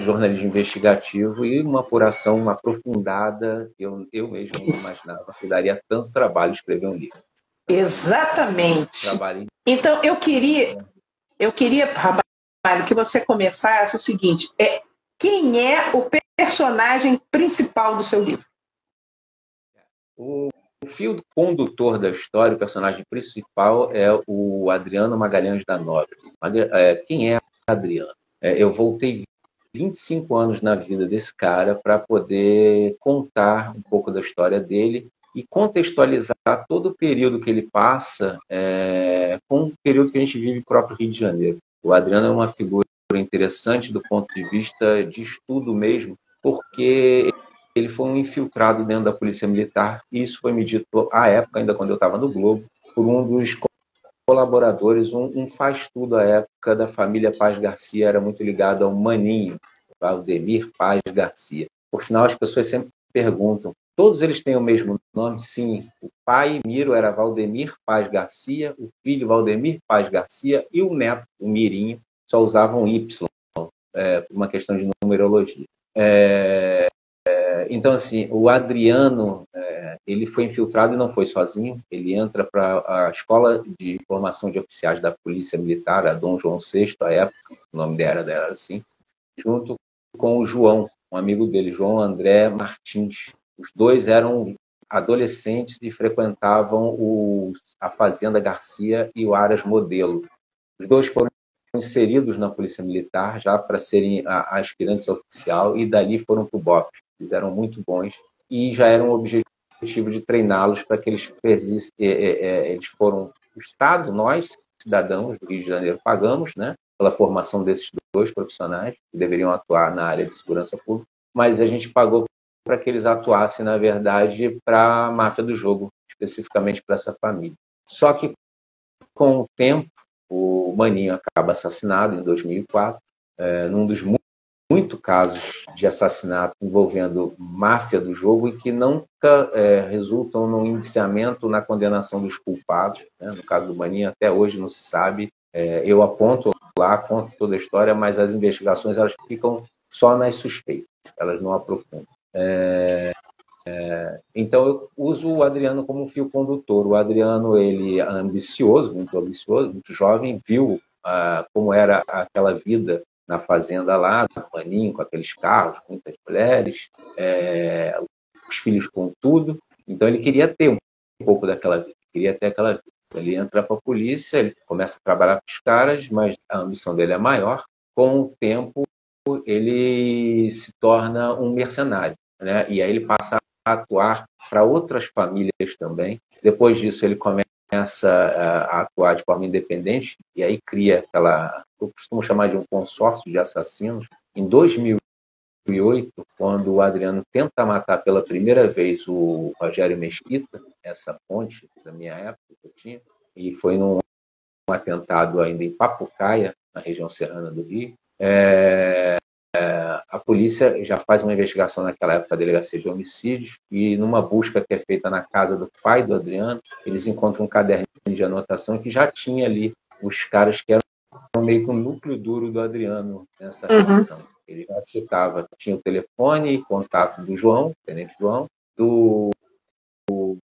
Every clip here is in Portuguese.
de jornalismo investigativo e uma apuração aprofundada. Eu mesmo não imaginava que daria tanto trabalho escrever um livro. Exatamente. Então, eu queria, Ramalho, que você começasse o seguinte: quem é o personagem principal do seu livro? O fio condutor da história, o personagem principal é o Adriano Magalhães da Nóbrega. Quem é Adriano? Eu voltei 25 anos na vida desse cara para poder contar um pouco da história dele e contextualizar todo o período que ele passa com o período que a gente vive no próprio Rio de Janeiro. O Adriano é uma figura interessante do ponto de vista de estudo mesmo, porque ele foi um infiltrado dentro da Polícia Militar, e isso foi me dito à época, ainda quando eu estava no Globo, por um dos colaboradores, um faz-tudo à época da família Paz Garcia, era muito ligado ao Maninho, Valdemir Paz Garcia. Por sinal, as pessoas sempre perguntam, todos eles têm o mesmo nome? Sim, o pai, Miro, era Valdemir Paz Garcia, o filho, Valdemir Paz Garcia, e o neto, o Mirinho, só usavam Y, por uma questão de numerologia. Então, assim, o Adriano, ele foi infiltrado e não foi sozinho. Ele entra para a Escola de Formação de Oficiais da Polícia Militar, a Dom João VI, à época, o nome dela era assim, junto com o João, um amigo dele, João André Martins. Os dois eram adolescentes e frequentavam a Fazenda Garcia e o Aras Modelo. Os dois foram inseridos na Polícia Militar já para serem aspirantes a oficial e dali foram para o BOP. Eles eram muito bons e já era um objetivo de treiná-los para que eles foram o Estado, nós, cidadãos do Rio de Janeiro, pagamos, né, pela formação desses dois profissionais que deveriam atuar na área de segurança pública, mas a gente pagou para que eles atuassem, na verdade, para a máfia do jogo, especificamente para essa família. Só que, com o tempo, o Maninho acaba assassinado em 2004, num dos muitos casos de assassinato envolvendo máfia do jogo e que nunca resultam no indiciamento, na condenação dos culpados. Né? No caso do Maninho, até hoje não se sabe. Eu aponto lá, conto toda a história, mas as investigações elas ficam só nas suspeitas, elas não aprofundam. Então eu uso o Adriano como um fio condutor. O Adriano, ele é ambicioso, muito jovem, viu como era aquela vida na fazenda lá, do Maninho, com aqueles carros, muitas mulheres, os filhos com tudo. Então ele queria ter um pouco daquela vida, queria ter aquela vida. Ele entra para a polícia, ele começa a trabalhar com os caras, mas a ambição dele é maior. Com o tempo, ele se torna um mercenário, né? E aí ele passa a atuar para outras famílias também. Depois disso, ele começa a atuar de forma independente e aí cria eu costumo chamar de um consórcio de assassinos. Em 2008, quando o Adriano tenta matar pela primeira vez o Rogério Mesquita, essa fonte da minha época que eu tinha, e foi num atentado ainda em Papucaia, na região serrana do Rio, a polícia já faz uma investigação naquela época, a delegacia de homicídios, e numa busca que é feita na casa do pai do Adriano, eles encontram um caderno de anotação que já tinha ali os caras que eram meio que o núcleo duro do Adriano nessa relação. Ele já citava, tinha o telefone e contato do João, tenente João, do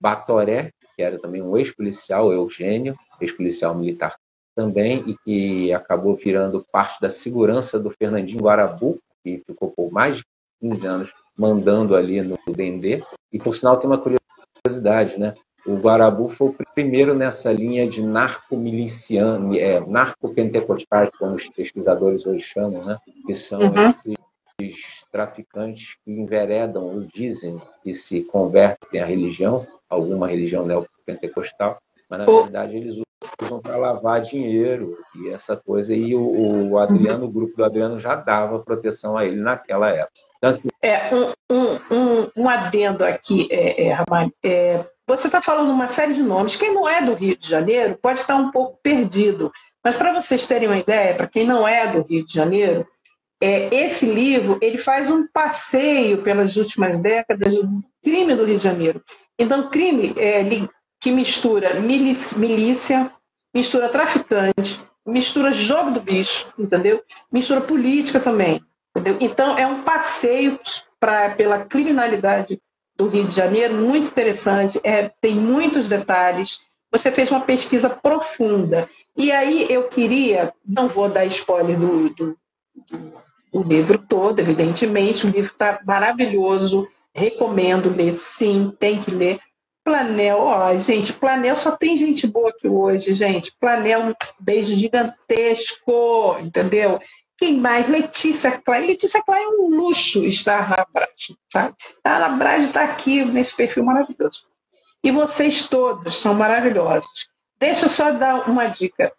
Batoré, que era também um ex-policial, Eugênio, ex-policial militar também, e que acabou virando parte da segurança do Fernandinho Guarabu, que ficou por mais de 15 anos mandando ali no Dendê. E, por sinal, tem uma curiosidade, né? O Guarabu foi o primeiro nessa linha de narco-miliciano, narco-pentecostais, como os pesquisadores hoje chamam, né? Que são esses traficantes que enveredam ou dizem que se convertem à religião, alguma religião neopentecostal, mas, na verdade, eles usam para lavar dinheiro e essa coisa. E o Adriano, o grupo do Adriano já dava proteção a ele naquela época. Então, assim, um adendo aqui, Ramalho. Você está falando uma série de nomes. Quem não é do Rio de Janeiro pode estar um pouco perdido. Mas, para vocês terem uma ideia, para quem não é do Rio de Janeiro, esse livro ele faz um passeio pelas últimas décadas do crime do Rio de Janeiro. Então, crime que mistura milícia, mistura traficante, mistura jogo do bicho, entendeu? Mistura política também. Entendeu? Então, é um passeio pela criminalidade do Rio de Janeiro, muito interessante, tem muitos detalhes. Você fez uma pesquisa profunda. E aí eu queria, não vou dar spoiler do livro todo, evidentemente, o livro está maravilhoso, recomendo ler, sim, tem que ler. Planel, ó, gente, Planel só tem gente boa aqui hoje, gente. Planel, um beijo gigantesco, entendeu? Quem mais? Letícia Klein. Letícia Klein é um luxo estar na Abrage, sabe? A Abrage está aqui nesse perfil maravilhoso. E vocês todos são maravilhosos. Deixa eu só dar uma dica.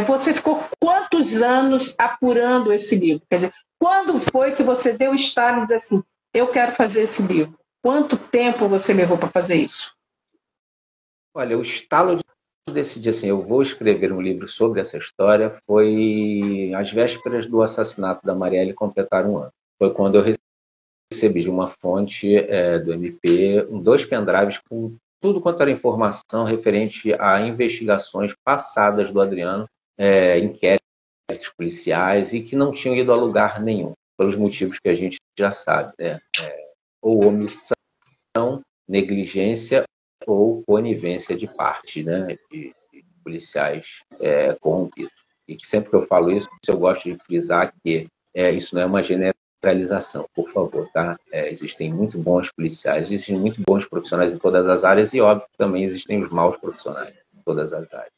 Você ficou quantos anos apurando esse livro? Quer dizer, quando foi que você deu o estalo e disse assim, eu quero fazer esse livro? Quanto tempo você levou para fazer isso? Olha, o estalo de decidir assim, eu vou escrever um livro sobre essa história foi às vésperas do assassinato da Marielle completar um ano. Foi quando eu recebi de uma fonte do MP 2 pendrives com tudo quanto era informação referente a investigações passadas do Adriano, inquéritos policiais, e que não tinham ido a lugar nenhum, pelos motivos que a gente já sabe, ou omissão, negligência ou conivência de parte, né, de policiais corrompidos. E sempre que eu falo isso, eu gosto de frisar que isso não é uma generalização, por favor, tá? Existem muito bons policiais, existem muito bons profissionais em todas as áreas e, óbvio, também existem os maus profissionais em todas as áreas.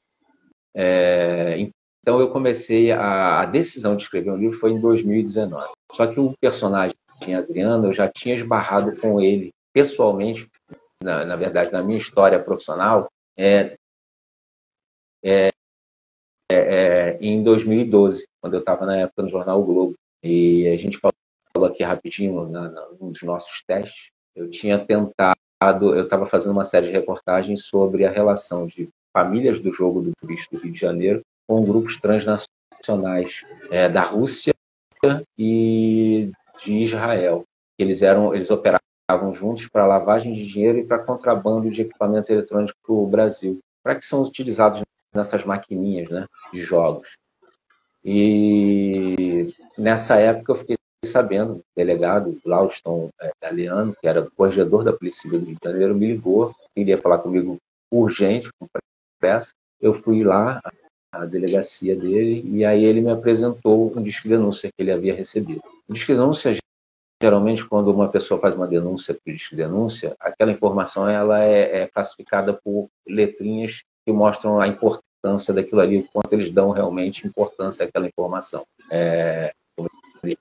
Então, eu comecei a decisão de escrever um livro foi em 2019. Só que o personagem Adriano, eu já tinha esbarrado com ele pessoalmente, na verdade, na minha história profissional, em 2012, quando eu estava na época no jornal o Globo. E a gente falou aqui rapidinho, num dos nossos testes, eu estava fazendo uma série de reportagens sobre a relação de famílias do jogo do bicho do Rio de Janeiro com grupos transnacionais da Rússia e de Israel. Eles operavam juntos para lavagem de dinheiro e para contrabando de equipamentos eletrônicos para o Brasil, para que são utilizados nessas maquininhas, né, de jogos. E nessa época eu fiquei sabendo, o delegado Lauston Galeano, que era corregedor da Polícia Civil do Rio de Janeiro, me ligou, queria falar comigo urgente, com pressa. Eu fui lá à delegacia dele e aí ele me apresentou um disque de denúncia que ele havia recebido. O disque de denúncia, geralmente, quando uma pessoa faz uma denúncia por disque de denúncia, aquela informação ela é classificada por letrinhas que mostram a importância daquilo ali, o quanto eles dão realmente importância àquela informação.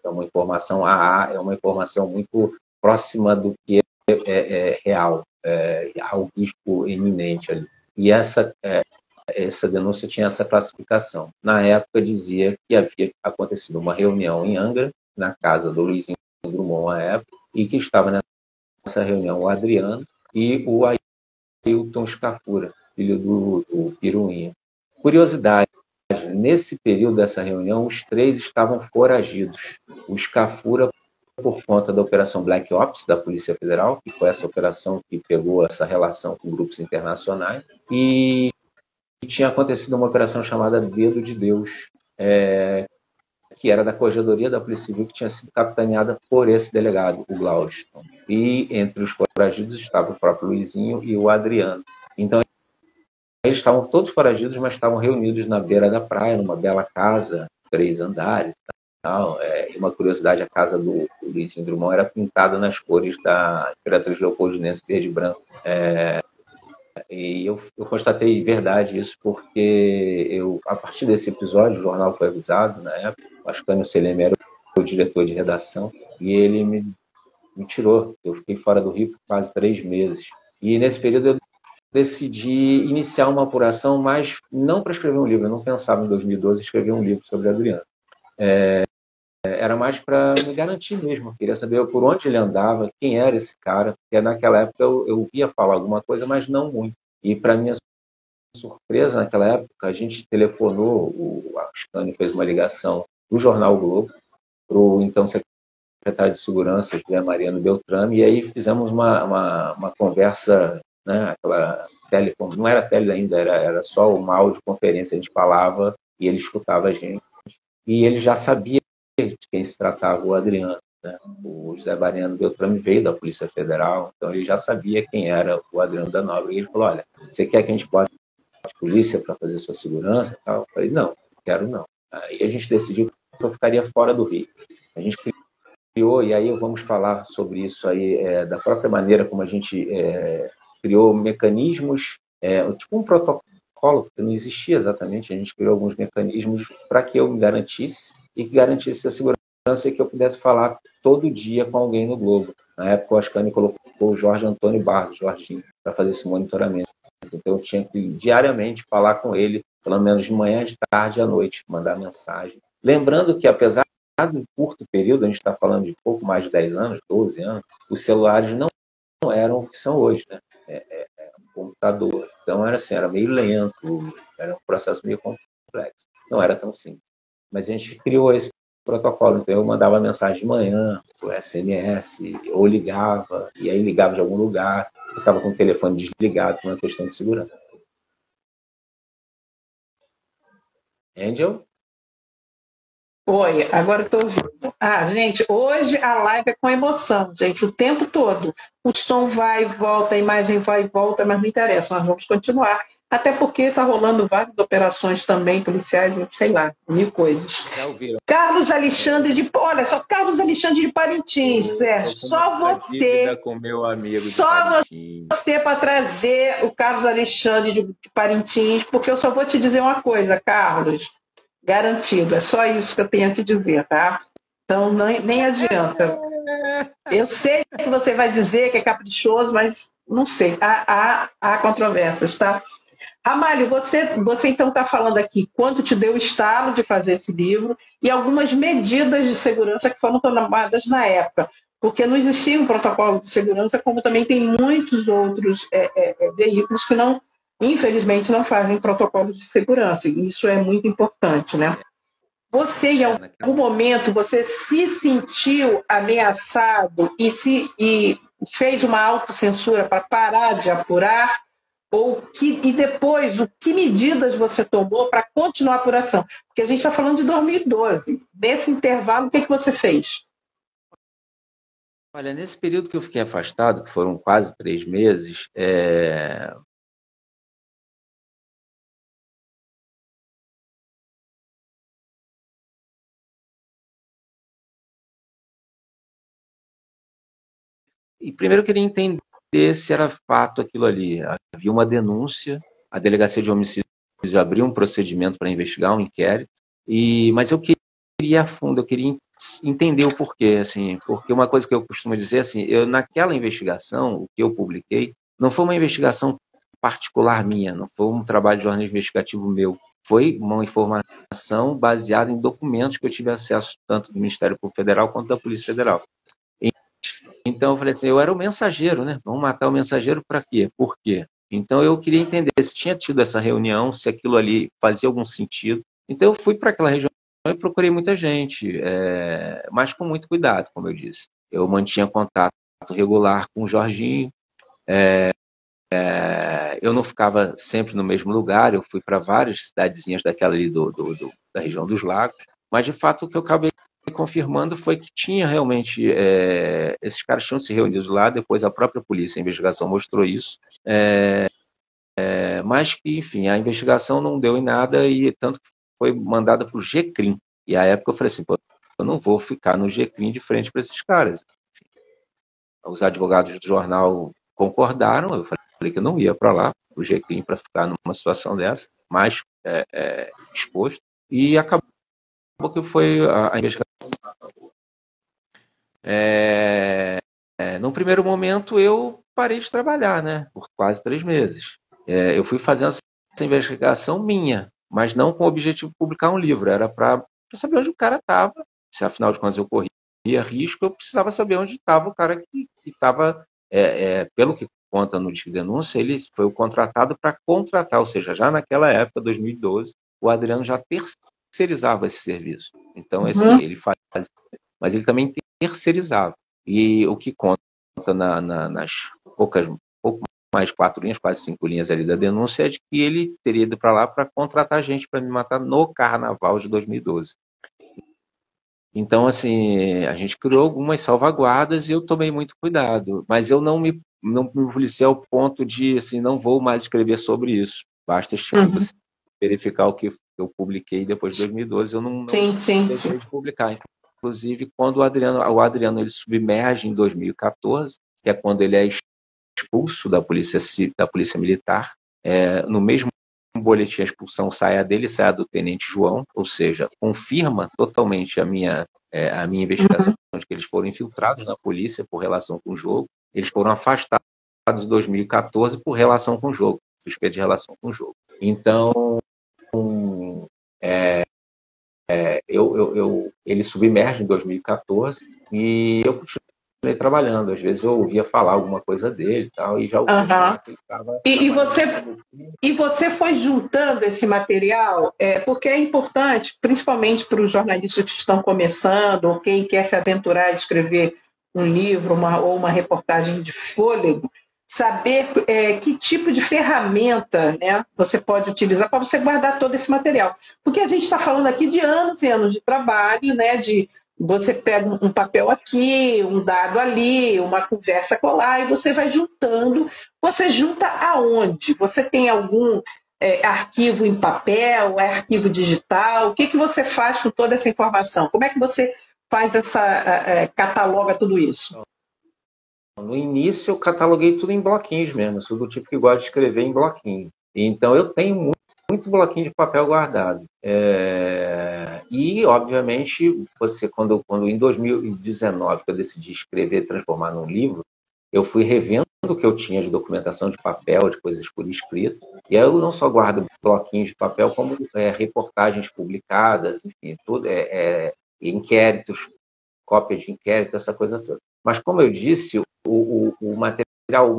Uma informação AA é uma informação muito próxima do que é real, há um risco iminente ali. E essa denúncia tinha essa classificação. Na época dizia que havia acontecido uma reunião em Angra, na casa do Luizinho Drummond à época, e que estava nessa reunião o Adriano e o Ailton Scafura, filho do Piruinha. Curiosidade, nesse período dessa reunião, os 3 estavam foragidos. O Scafura, por conta da Operação Black Ops da Polícia Federal, que foi essa operação que pegou essa relação com grupos internacionais, e tinha acontecido uma operação chamada Dedo de Deus, que era da Corregedoria da Polícia Civil, que tinha sido capitaneada por esse delegado, o Glaudston. E entre os foragidos estava o próprio Luizinho e o Adriano. Então, eles estavam todos foragidos, mas estavam reunidos na beira da praia, numa bela casa, 3 andares. E uma curiosidade, a casa do Luizinho Drummond era pintada nas cores da Imperatriz Leopoldinense, verde e branco. E eu constatei verdade isso porque a partir desse episódio, o jornal foi avisado na época, o Ascânio Seleme era o diretor de redação, e ele me tirou. Eu fiquei fora do Rio por quase 3 meses. E nesse período eu decidi iniciar uma apuração, mas não para escrever um livro. Eu não pensava em 2012 escrever um livro sobre Adriano. Era mais para me garantir mesmo. Eu queria saber por onde ele andava, quem era esse cara, porque naquela época eu via falar alguma coisa, mas não muito. E para minha surpresa, naquela época, a gente telefonou, o Ascânio fez uma ligação do jornal o Globo para o então secretário de Segurança, José Mariano Beltrame, e aí fizemos uma conversa, né, aquela telefone, não era tele ainda, era só uma audioconferência, a gente falava e ele escutava a gente. E ele já sabia de quem se tratava o Adriano, né? O José Mariano Beltrame veio da Polícia Federal, então ele já sabia quem era o Adriano da Nóbrega. E ele falou: olha, você quer que a gente bote a polícia para fazer sua segurança? Eu falei: não, quero não. Aí a gente decidiu que eu ficaria fora do Rio. A gente criou, e aí vamos falar sobre isso aí, da própria maneira como a gente criou mecanismos, tipo um protocolo, que não existia exatamente, a gente criou alguns mecanismos para que eu me garantisse e que garantisse a segurança e que eu pudesse falar todo dia com alguém no Globo. Na época, o Ascani colocou o Jorge Antônio Barros, Jorginho, para fazer esse monitoramento. Então, eu tinha que diariamente falar com ele, pelo menos de manhã, de tarde, à noite, mandar mensagem. Lembrando que, apesar de um curto período, a gente está falando de pouco mais de 10 anos, 12 anos, os celulares não eram o que são hoje, né? Um computador. Então, era assim, era meio lento, era um processo meio complexo. Não era tão simples. Mas a gente criou esse protocolo. Então, eu mandava mensagem de manhã, por SMS, ou ligava, e aí ligava de algum lugar, ficava com o telefone desligado, por uma questão de segurança. Angel? Oi, agora eu estou ouvindo. Gente, hoje a live é com emoção, gente, o tempo todo. O som vai e volta, a imagem vai e volta, mas não interessa, nós vamos continuar. Até porque está rolando várias operações também policiais, sei lá, mil coisas. Já ouviram? Carlos Alexandre de... Olha só, Carlos Alexandre de Parintins, Sérgio. Só você. Com meu amigo só você para trazer o Carlos Alexandre de Parintins, porque eu só vou te dizer uma coisa, Carlos. Garantido, é só isso que eu tenho a te dizer, tá? Então, nem adianta. Eu sei que você vai dizer que é caprichoso, mas não sei. Há controvérsias, tá? Amália, você então está falando aqui quanto te deu o estalo de fazer esse livro e algumas medidas de segurança que foram tomadas na época, porque não existia um protocolo de segurança, como também tem muitos outros veículos que não, infelizmente, não fazem protocolos de segurança. E isso é muito importante, né? Você, em algum momento, você se sentiu ameaçado e fez uma autocensura para parar de apurar? E depois, que medidas você tomou para continuar a apuração? Porque a gente está falando de 2012. Nesse intervalo, o que você fez? Olha, nesse período que eu fiquei afastado, que foram quase 3 meses, e primeiro eu queria entender se era fato aquilo ali. Havia uma denúncia, a Delegacia de Homicídios abriu um procedimento para investigar, um inquérito, mas eu queria a fundo, eu queria entender o porquê, assim, porque uma coisa que eu costumo dizer, assim, naquela investigação, o que eu publiquei, não foi uma investigação particular minha, não foi um trabalho de jornalismo investigativo meu, foi uma informação baseada em documentos que eu tive acesso tanto do Ministério Público Federal quanto da Polícia Federal. Então eu falei assim, eu era o mensageiro, né? Vamos matar o mensageiro para quê? Por quê? Então eu queria entender se tinha tido essa reunião, se aquilo ali fazia algum sentido. Então eu fui para aquela região e procurei muita gente, mas com muito cuidado, como eu disse. Eu mantinha contato regular com o Jorginho, eu não ficava sempre no mesmo lugar, eu fui para várias cidadezinhas daquela ali da região dos lagos, mas de fato o que eu acabei confirmando foi que tinha realmente, esses caras tinham se reunido lá, depois a própria polícia, a investigação mostrou isso, mas que, enfim, a investigação não deu em nada e tanto que foi mandada para o GCRIM. E à época eu falei assim, pô, eu não vou ficar no GCRIM de frente para esses caras. Os advogados do jornal concordaram, eu falei que eu não ia para lá, para o GCRIM, para ficar numa situação dessa, mais exposto, e acabou que foi a investigação. No primeiro momento eu parei de trabalhar, né, por quase 3 meses. Eu fui fazendo essa investigação minha, mas não com o objetivo de publicar um livro, era para saber onde o cara estava, se afinal de contas eu corria risco, eu precisava saber onde estava o cara que estava, pelo que conta no disco de denúncia, ele foi o contratado para contratar, ou seja, já naquela época, 2012, o Adriano já terceirizava esse serviço. Então, ele fazia, mas ele também terceirizava. E o que conta nas pouco mais 4 linhas, quase 5 linhas ali da denúncia, é de que ele teria ido para lá para contratar gente para me matar no Carnaval de 2012. Então, assim, a gente criou algumas salvaguardas e eu tomei muito cuidado, mas eu não me policiei ao ponto de, assim, não vou mais escrever sobre isso. Basta Uhum. você verificar o que eu publiquei depois de 2012, eu não Sim, sim, sim. deixei de publicar. Inclusive, quando o Adriano ele submerge em 2014, que é quando ele é expulso da polícia militar, no mesmo boletim a expulsão sai a dele, sai a do tenente João, ou seja, confirma totalmente a minha investigação Uhum. de que eles foram infiltrados na polícia por relação com o jogo, eles foram afastados em 2014 por relação com o jogo, suspeita de relação com o jogo. Então, ele submerge em 2014 e eu continuei trabalhando. Às vezes eu ouvia falar alguma coisa dele e tal, e já ouvia Uhum. falar que ele estava E trabalhando você como filho. E você foi juntando esse material, porque é importante, principalmente para os jornalistas que estão começando, ou quem quer se aventurar a escrever um livro ou uma reportagem de fôlego, saber que tipo de ferramenta, né, você pode utilizar para você guardar todo esse material. Porque a gente está falando aqui de anos e anos de trabalho, né, de você pega um papel aqui, um dado ali, uma conversa colar, e você vai juntando. Você junta aonde? Você tem algum arquivo em papel, arquivo digital? O que você faz com toda essa informação? Como é que você faz cataloga tudo isso? No início eu cataloguei tudo em bloquinhos mesmo, eu sou do tipo que gosta de escrever em bloquinho. Então eu tenho muito bloquinho de papel guardado. E, obviamente, quando em 2019 que eu decidi escrever e transformar num livro, eu fui revendo o que eu tinha de documentação de papel, de coisas por escrito, e aí eu não só guardo bloquinhos de papel, como reportagens publicadas, enfim, tudo, inquéritos, cópias de inquérito, essa coisa toda. Mas, como eu disse, o material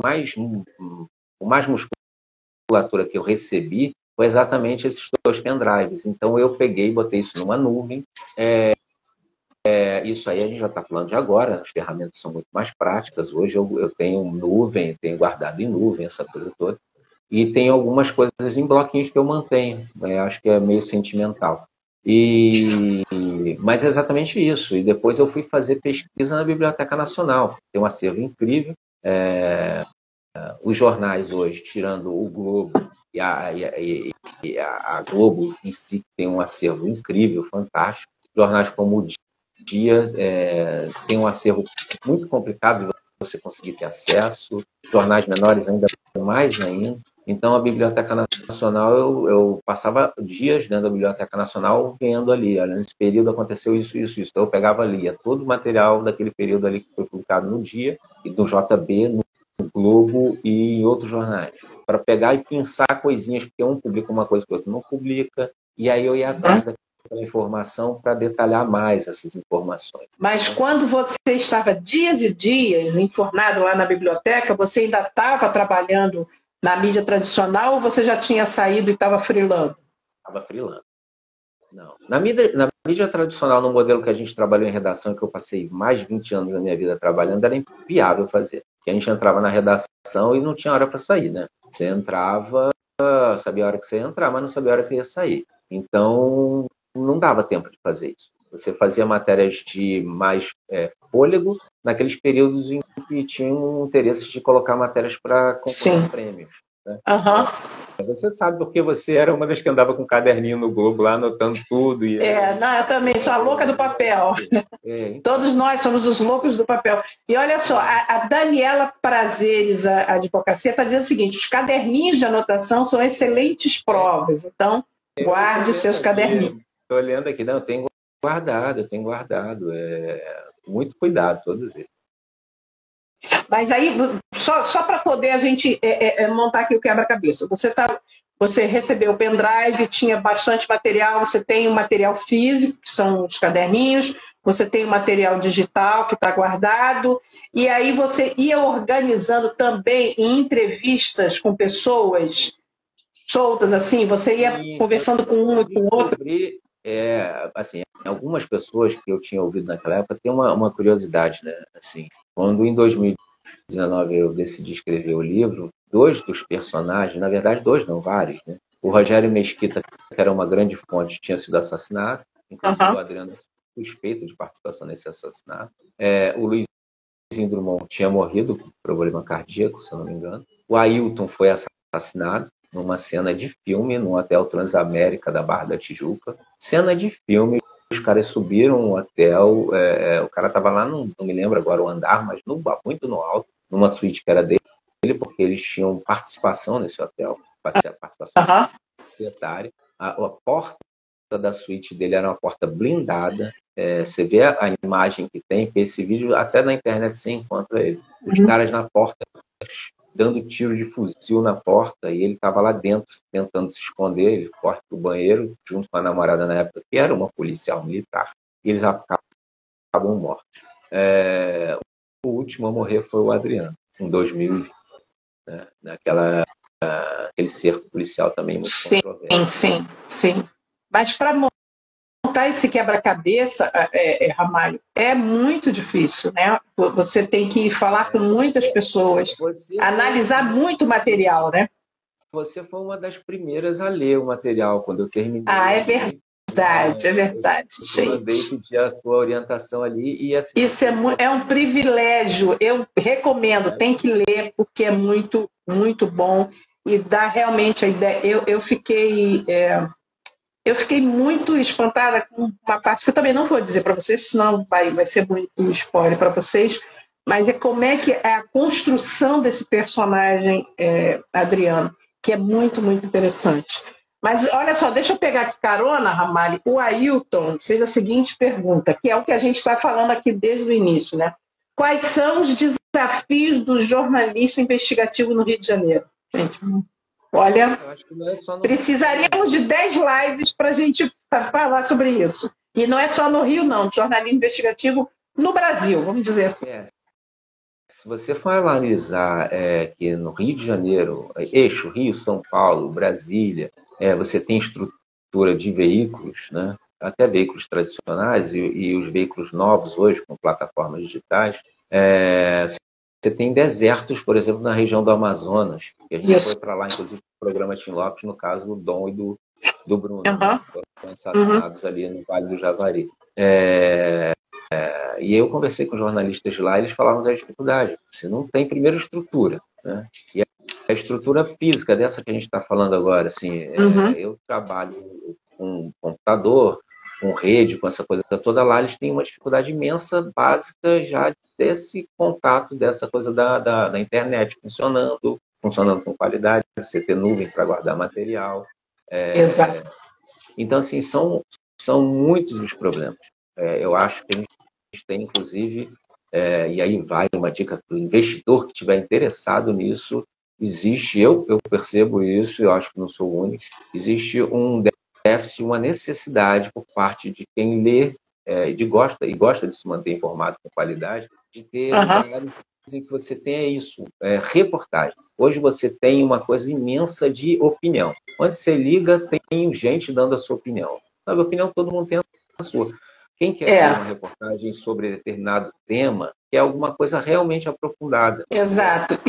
o mais musculatura que eu recebi foi exatamente esses 2 pendrives. Então, eu peguei e botei isso numa nuvem. Isso aí a gente já está falando de agora, as ferramentas são muito mais práticas. Hoje eu tenho nuvem, tenho guardado em nuvem, essa coisa toda. E tem algumas coisas em bloquinhos que eu mantenho. Acho que é meio sentimental. Mas é exatamente isso. E depois eu fui fazer pesquisa na Biblioteca Nacional. Tem um acervo incrível. Os jornais hoje, tirando o Globo e a Globo em si, tem um acervo incrível, fantástico. Jornais como o Dia tem um acervo muito complicado de você conseguir ter acesso. Jornais menores ainda mais ainda. Então, a Biblioteca Nacional, eu passava dias dentro da Biblioteca Nacional vendo ali, olha, nesse período aconteceu isso, isso, isso. Então, eu pegava ali todo o material daquele período ali que foi publicado no Dia, e do JB, no Globo e em outros jornais, para pegar e pensar coisinhas, porque um publica uma coisa que o outro não publica, e aí eu ia atrás daquela informação para detalhar mais essas informações. Mas quando você estava dias e dias enfornado lá na biblioteca, você ainda estava trabalhando na mídia tradicional ou você já tinha saído e estava freelando? Estava freelance. Não. Na mídia tradicional, no modelo que a gente trabalhou em redação, que eu passei mais de 20 anos da minha vida trabalhando, era inviável fazer. Porque a gente entrava na redação e não tinha hora para sair, né? Você entrava, sabia a hora que você ia entrar, mas não sabia a hora que ia sair. Então, não dava tempo de fazer isso. Você fazia matérias de mais fôlego naqueles períodos em que tinham interesse de colocar matérias para concorrer a prêmios. Né? Uhum. Você sabe porque você era uma das que andava com um caderninho no Globo lá, anotando tudo. Não, eu também sou a louca do papel. Então. Todos nós somos os loucos do papel. E olha só, a Daniela Prazeres, a advocacia, está dizendo o seguinte: os caderninhos de anotação são excelentes provas. Então, guarde seus caderninhos. Estou olhando aqui, não, eu tenho guardado. Muito cuidado, todos eles. Mas aí, só para poder a gente montar aqui o quebra-cabeça, você recebeu o pendrive, tinha bastante material, você tem o material físico, que são os caderninhos, você tem o material digital que está guardado, e aí você ia organizando também em entrevistas com pessoas soltas, assim, você ia conversando com um e com o outro. Assim, algumas pessoas que eu tinha ouvido naquela época tem uma curiosidade, né? Assim, quando em 2019 eu decidi escrever o livro, 2 dos personagens, na verdade 2 não, vários, né? O Rogério Mesquita, que era uma grande fonte, tinha sido assassinado, inclusive o Adriano suspeito de participação nesse assassinato. O Luizinho Drummond tinha morrido com problema cardíaco, se eu não me engano. O Ailton foi assassinado numa cena de filme no Hotel Transamérica da Barra da Tijuca. Cena de filme, os caras subiram um hotel, o cara estava lá, não me lembro agora o andar, mas muito no alto, numa suíte que era dele, porque eles tinham participação nesse hotel, participação proprietária. A porta da suíte dele era uma porta blindada. Você vê a imagem que tem, que esse vídeo, até na internet você encontra ele. Os caras na porta, dando tiro de fuzil na porta, e ele estava lá dentro, tentando se esconder. Ele corre para o banheiro, junto com a namorada na época, que era uma policial militar, e eles acabam mortos. O último a morrer foi o Adriano, em 2020, né? Aquele cerco policial também muito controverso. Sim. Mas para montar esse quebra-cabeça, Ramalho, é muito difícil, né? Você tem que falar com muitas pessoas, analisar muito material, né? Você foi uma das primeiras a ler o material quando eu terminei. É verdade. Eu mandei pedir a sua orientação ali. E assim, isso é um privilégio. Eu recomendo, tem que ler, porque é muito, muito bom e dá realmente a ideia. Eu fiquei muito espantada com uma parte que eu também não vou dizer para vocês, senão vai ser muito spoiler para vocês, mas como é que é a construção desse personagem, Adriano, que é muito, muito interessante. Mas olha só, deixa eu pegar aqui carona, Ramalho. O Ailton fez a seguinte pergunta, que é o que a gente está falando aqui desde o início, né? Quais são os desafios do jornalista investigativo no Rio de Janeiro? Gente, olha, precisaríamos de 10 lives para a gente falar sobre isso. E não é só no Rio, não. Jornalismo investigativo no Brasil, vamos dizer assim. Se você for analisar que no Rio de Janeiro, eixo Rio, São Paulo, Brasília, você tem estrutura de veículos, né? Até veículos tradicionais e os veículos novos hoje, com plataformas digitais, você tem desertos, por exemplo, na região do Amazonas, que a gente foi para lá, inclusive, no programa Tim Lopes, no caso do Dom e do Bruno, que foram assassinados ali no Vale do Javari. E eu conversei com jornalistas lá, eles falavam da dificuldade. Você não tem, primeiro, estrutura, né? E a estrutura física dessa que a gente está falando agora, assim, eu trabalho com computador, com rede, com essa coisa toda lá, eles têm uma dificuldade imensa, básica, já desse contato, dessa coisa da internet funcionando com qualidade, você ter nuvem para guardar material. Exato. Então, assim, são muitos os problemas. Eu acho que a gente tem, inclusive, e aí vai uma dica para o investidor que estiver interessado nisso, existe, eu percebo isso, eu acho que não sou o único, existe um déficit, uma necessidade por parte de quem lê gosta de se manter informado com qualidade, de ter lugares em que você tenha isso, reportagem. Hoje você tem uma coisa imensa de opinião. Onde você liga, tem gente dando a sua opinião. Sabe, a opinião todo mundo tem a sua. Quem quer ver uma reportagem sobre determinado tema, quer alguma coisa realmente aprofundada. Exato.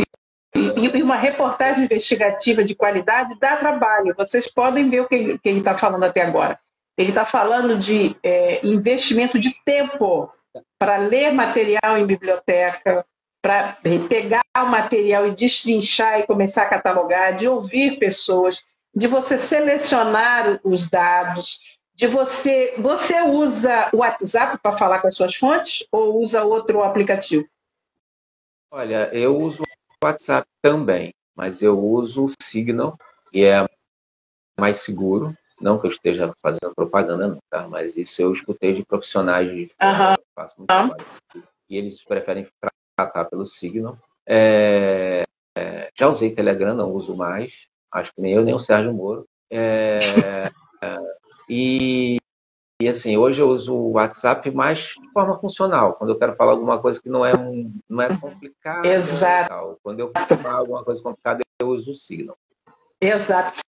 E uma reportagem investigativa de qualidade dá trabalho. Vocês podem ver o que ele está falando até agora. Ele está falando de investimento de tempo para ler material em biblioteca, para pegar o material e destrinchar e começar a catalogar, de ouvir pessoas, de você selecionar os dados, de você usa o WhatsApp para falar com as suas fontes ou usa outro aplicativo? Olha, eu uso o WhatsApp também, mas eu uso o Signal, que é mais seguro. Não que eu esteja fazendo propaganda, não, tá? Mas isso eu escutei de profissionais de fora, eu faço muito trabalho. E eles preferem tratar pelo Signal. Já usei Telegram, não uso mais. Acho que nem eu, nem o Sérgio Moro. E assim, hoje eu uso o WhatsApp mais de forma funcional, quando eu quero falar alguma coisa que não é complicada. Exato. Quando eu quero falar alguma coisa complicada, eu uso o Signal. Exato.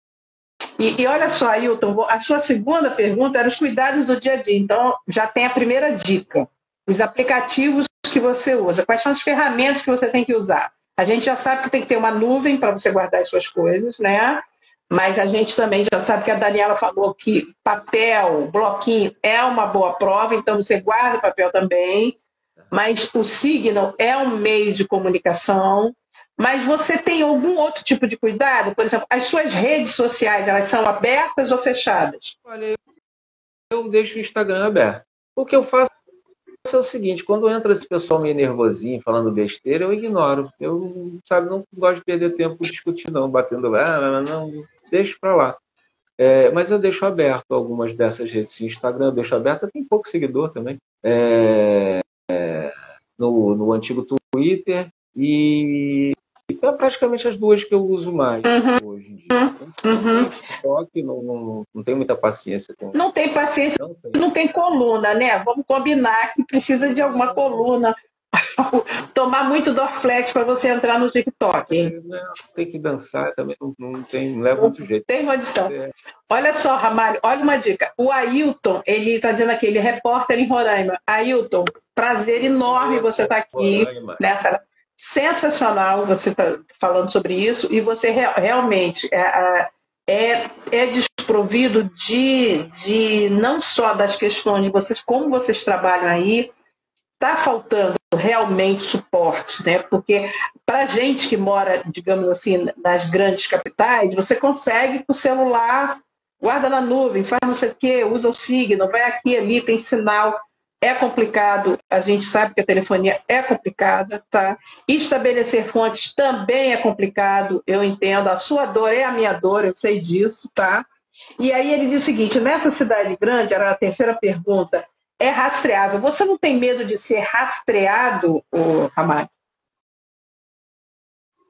E olha só, Ailton, a sua segunda pergunta era os cuidados do dia a dia. Então, já tem a primeira dica. Os aplicativos que você usa. Quais são as ferramentas que você tem que usar? A gente já sabe que tem que ter uma nuvem para você guardar as suas coisas, né? Mas a gente também já sabe que a Daniela falou que papel, bloquinho é uma boa prova, então você guarda o papel também, mas o Signal é um meio de comunicação. Mas você tem algum outro tipo de cuidado? Por exemplo, as suas redes sociais, elas são abertas ou fechadas? Olha, eu deixo o Instagram aberto. O que eu faço é o seguinte, quando entra esse pessoal meio nervosinho, falando besteira, eu ignoro. Eu, sabe, não gosto de perder tempo discutindo, não, batendo, não, deixo pra lá. Mas eu deixo aberto algumas dessas redes. Sim, Instagram eu deixo aberto, tem pouco seguidor também. No antigo Twitter e praticamente as duas que eu uso mais hoje em dia. Não tem TikTok, não tenho muita paciência com. Não tem paciência, não tem coluna, né? Vamos combinar que precisa de alguma coluna. Tomar muito Dorflex para você entrar no TikTok, hein? Tem que dançar também, não leva muito jeito. Tem condição. Olha só, Ramalho, olha uma dica. O Ailton, ele está dizendo aqui, ele é repórter em Roraima. Ailton, prazer enorme você estar aqui nessa. Sensacional você está falando sobre isso e você realmente é desprovido de não só das questões de vocês, como vocês trabalham aí, está faltando realmente suporte, né? Porque para gente que mora, digamos assim, nas grandes capitais, você consegue com o celular, guarda na nuvem, faz não sei o quê, usa o Signal, vai aqui, ali, tem sinal. É complicado, a gente sabe que a telefonia é complicada, tá? Estabelecer fontes também é complicado, eu entendo. A sua dor é a minha dor, eu sei disso, tá? E aí ele diz o seguinte, nessa cidade grande, era a terceira pergunta, é rastreável. Você não tem medo de ser rastreado, Ramalho?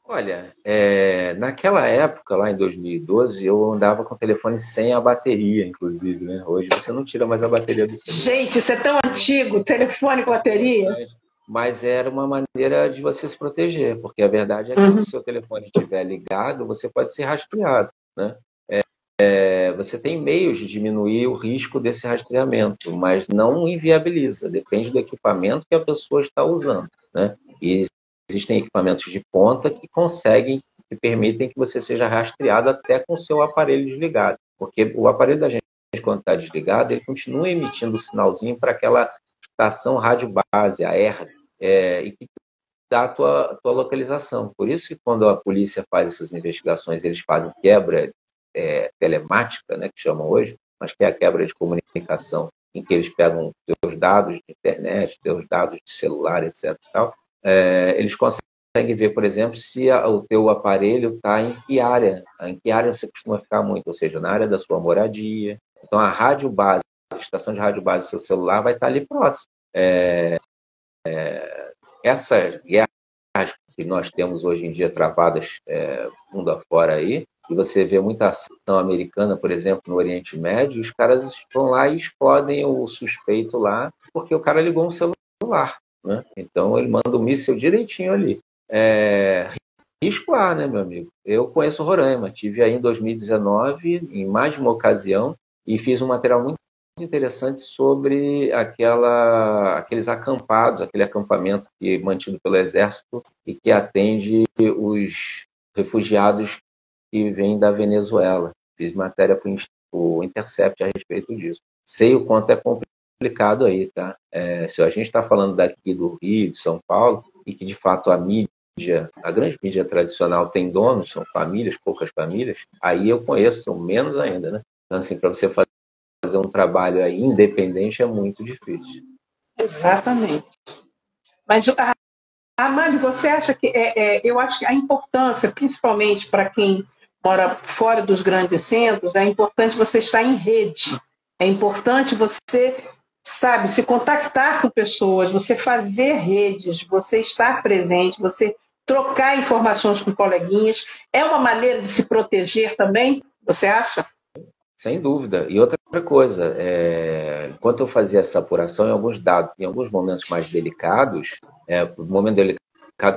Olha, naquela época, lá em 2012, eu andava com o telefone sem a bateria, inclusive, né? Hoje você não tira mais a bateria do celular. Gente, isso é tão antigo, telefone com bateria. Mas era uma maneira de você se proteger, porque a verdade é que se o seu telefone estiver ligado, você pode ser rastreado, né? Você tem meios de diminuir o risco desse rastreamento, mas não inviabiliza, depende do equipamento que a pessoa está usando, né? E existem equipamentos de ponta que permitem que você seja rastreado até com o seu aparelho desligado, porque o aparelho da gente, quando está desligado, ele continua emitindo o sinalzinho para aquela estação rádio base, a ERB, e que dá a tua localização. Por isso que quando a polícia faz essas investigações, eles fazem quebra telemática, né, que chamam hoje, mas que é a quebra de comunicação, em que eles pegam teus dados de internet, teus dados de celular, etc. Tal, eles conseguem ver, por exemplo, se o teu aparelho está em que área. Em que área você costuma ficar muito, ou seja, na área da sua moradia. Então, a rádio base, a estação de rádio base do seu celular vai estar ali próximo. Essas guerras que nós temos hoje em dia travadas mundo afora aí, e você vê muita ação americana, por exemplo, no Oriente Médio, os caras vão lá e explodem o suspeito lá, porque o cara ligou um celular, né? Então ele manda o míssil direitinho ali. Risco há, né, meu amigo? Eu conheço Roraima, tive aí em 2019, em mais de uma ocasião, e fiz um material muito interessante sobre aqueles acampados, aquele acampamento que é mantido pelo Exército e que atende os refugiados que vêm da Venezuela. Fiz matéria para o Intercept a respeito disso. Sei o quanto é complicado aí, tá? Se a gente está falando daqui do Rio, de São Paulo, e que de fato a grande mídia tradicional tem donos, são famílias, poucas famílias, aí eu conheço, são menos ainda, né? Então, assim, para você fazer um trabalho aí independente é muito difícil. Exatamente. Mas, Amália, você acha que... eu acho que a importância, principalmente para quem mora fora dos grandes centros, é importante você estar em rede. É importante você, sabe, se contactar com pessoas, você fazer redes, você estar presente, você trocar informações com coleguinhas. É uma maneira de se proteger também, você acha? Sem dúvida. E outra coisa, enquanto eu fazia essa apuração, em alguns momentos mais delicados, momento delicado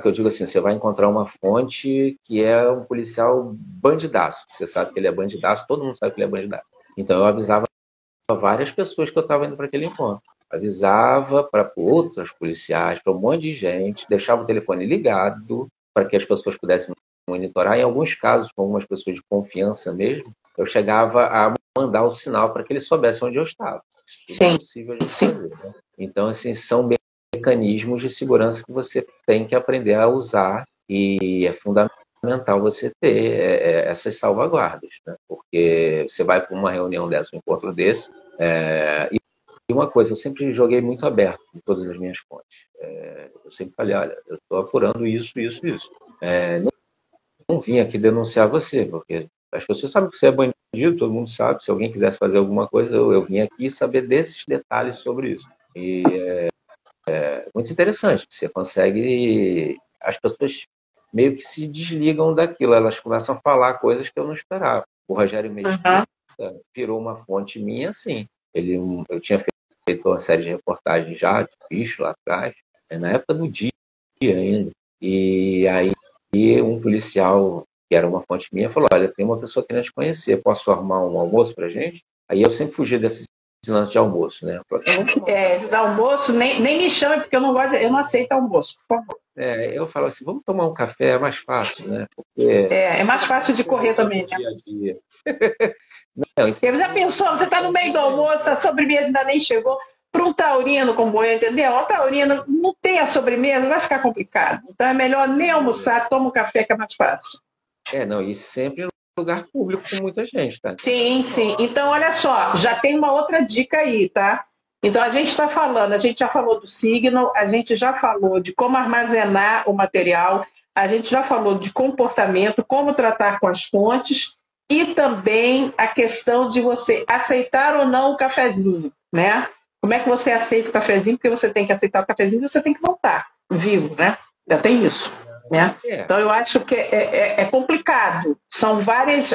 que eu digo assim, você vai encontrar uma fonte que é um policial bandidaço. Você sabe que ele é bandidaço, todo mundo sabe que ele é bandidaço. Então eu avisava várias pessoas que eu estava indo para aquele encontro. Avisava para outras policiais, para um monte de gente, deixava o telefone ligado para que as pessoas pudessem monitorar. Em alguns casos, com algumas pessoas de confiança mesmo, eu chegava a mandar o sinal para que ele soubesse onde eu estava. Isso é Sim, possível de sim. fazer, né? Então, assim, são mecanismos de segurança que você tem que aprender a usar e é fundamental você ter essas salvaguardas, né? Porque você vai para uma reunião dessa, um encontro desse, e uma coisa, eu sempre joguei muito aberto em todas as minhas fontes. Eu sempre falei, olha, eu estou apurando isso, isso, isso. Não vim aqui denunciar você, porque as pessoas sabem que você é bandido, todo mundo sabe. Se alguém quisesse fazer alguma coisa, eu vim aqui saber desses detalhes sobre isso. E é muito interessante. Você consegue... As pessoas meio que se desligam daquilo. Elas começam a falar coisas que eu não esperava. O Rogério Mesquita virou uma fonte minha, assim. Eu tinha feito uma série de reportagens já, de bicho lá atrás, na época do dia ainda. E aí um policial, que era uma fonte minha, falou, olha, tem uma pessoa querendo te conhecer, posso arrumar um almoço pra gente? Aí eu sempre fugi desses lances de almoço, né? Falei, Se dá almoço, nem me chame, porque eu não aceito almoço, por favor. Eu falo assim, vamos tomar um café, é mais fácil, né? Porque é mais fácil de correr também, né? Dia a dia. Não, você já pensou, você está no meio do almoço, a sobremesa ainda nem chegou, para um taurino como eu, entendeu? O taurino não tem a sobremesa, vai ficar complicado. Então é melhor nem almoçar, toma um café que é mais fácil. E sempre em lugar público com muita gente, tá? Sim, sim. Então, olha só, já tem uma outra dica aí, tá? Então, a gente está falando, a gente já falou do signo, a gente já falou de como armazenar o material, a gente já falou de comportamento, como tratar com as fontes e também a questão de você aceitar ou não o cafezinho, né? Como é que você aceita o cafezinho? Porque você tem que aceitar o cafezinho e você tem que voltar vivo, né? Já tem isso, né? Então, eu acho que é complicado. São várias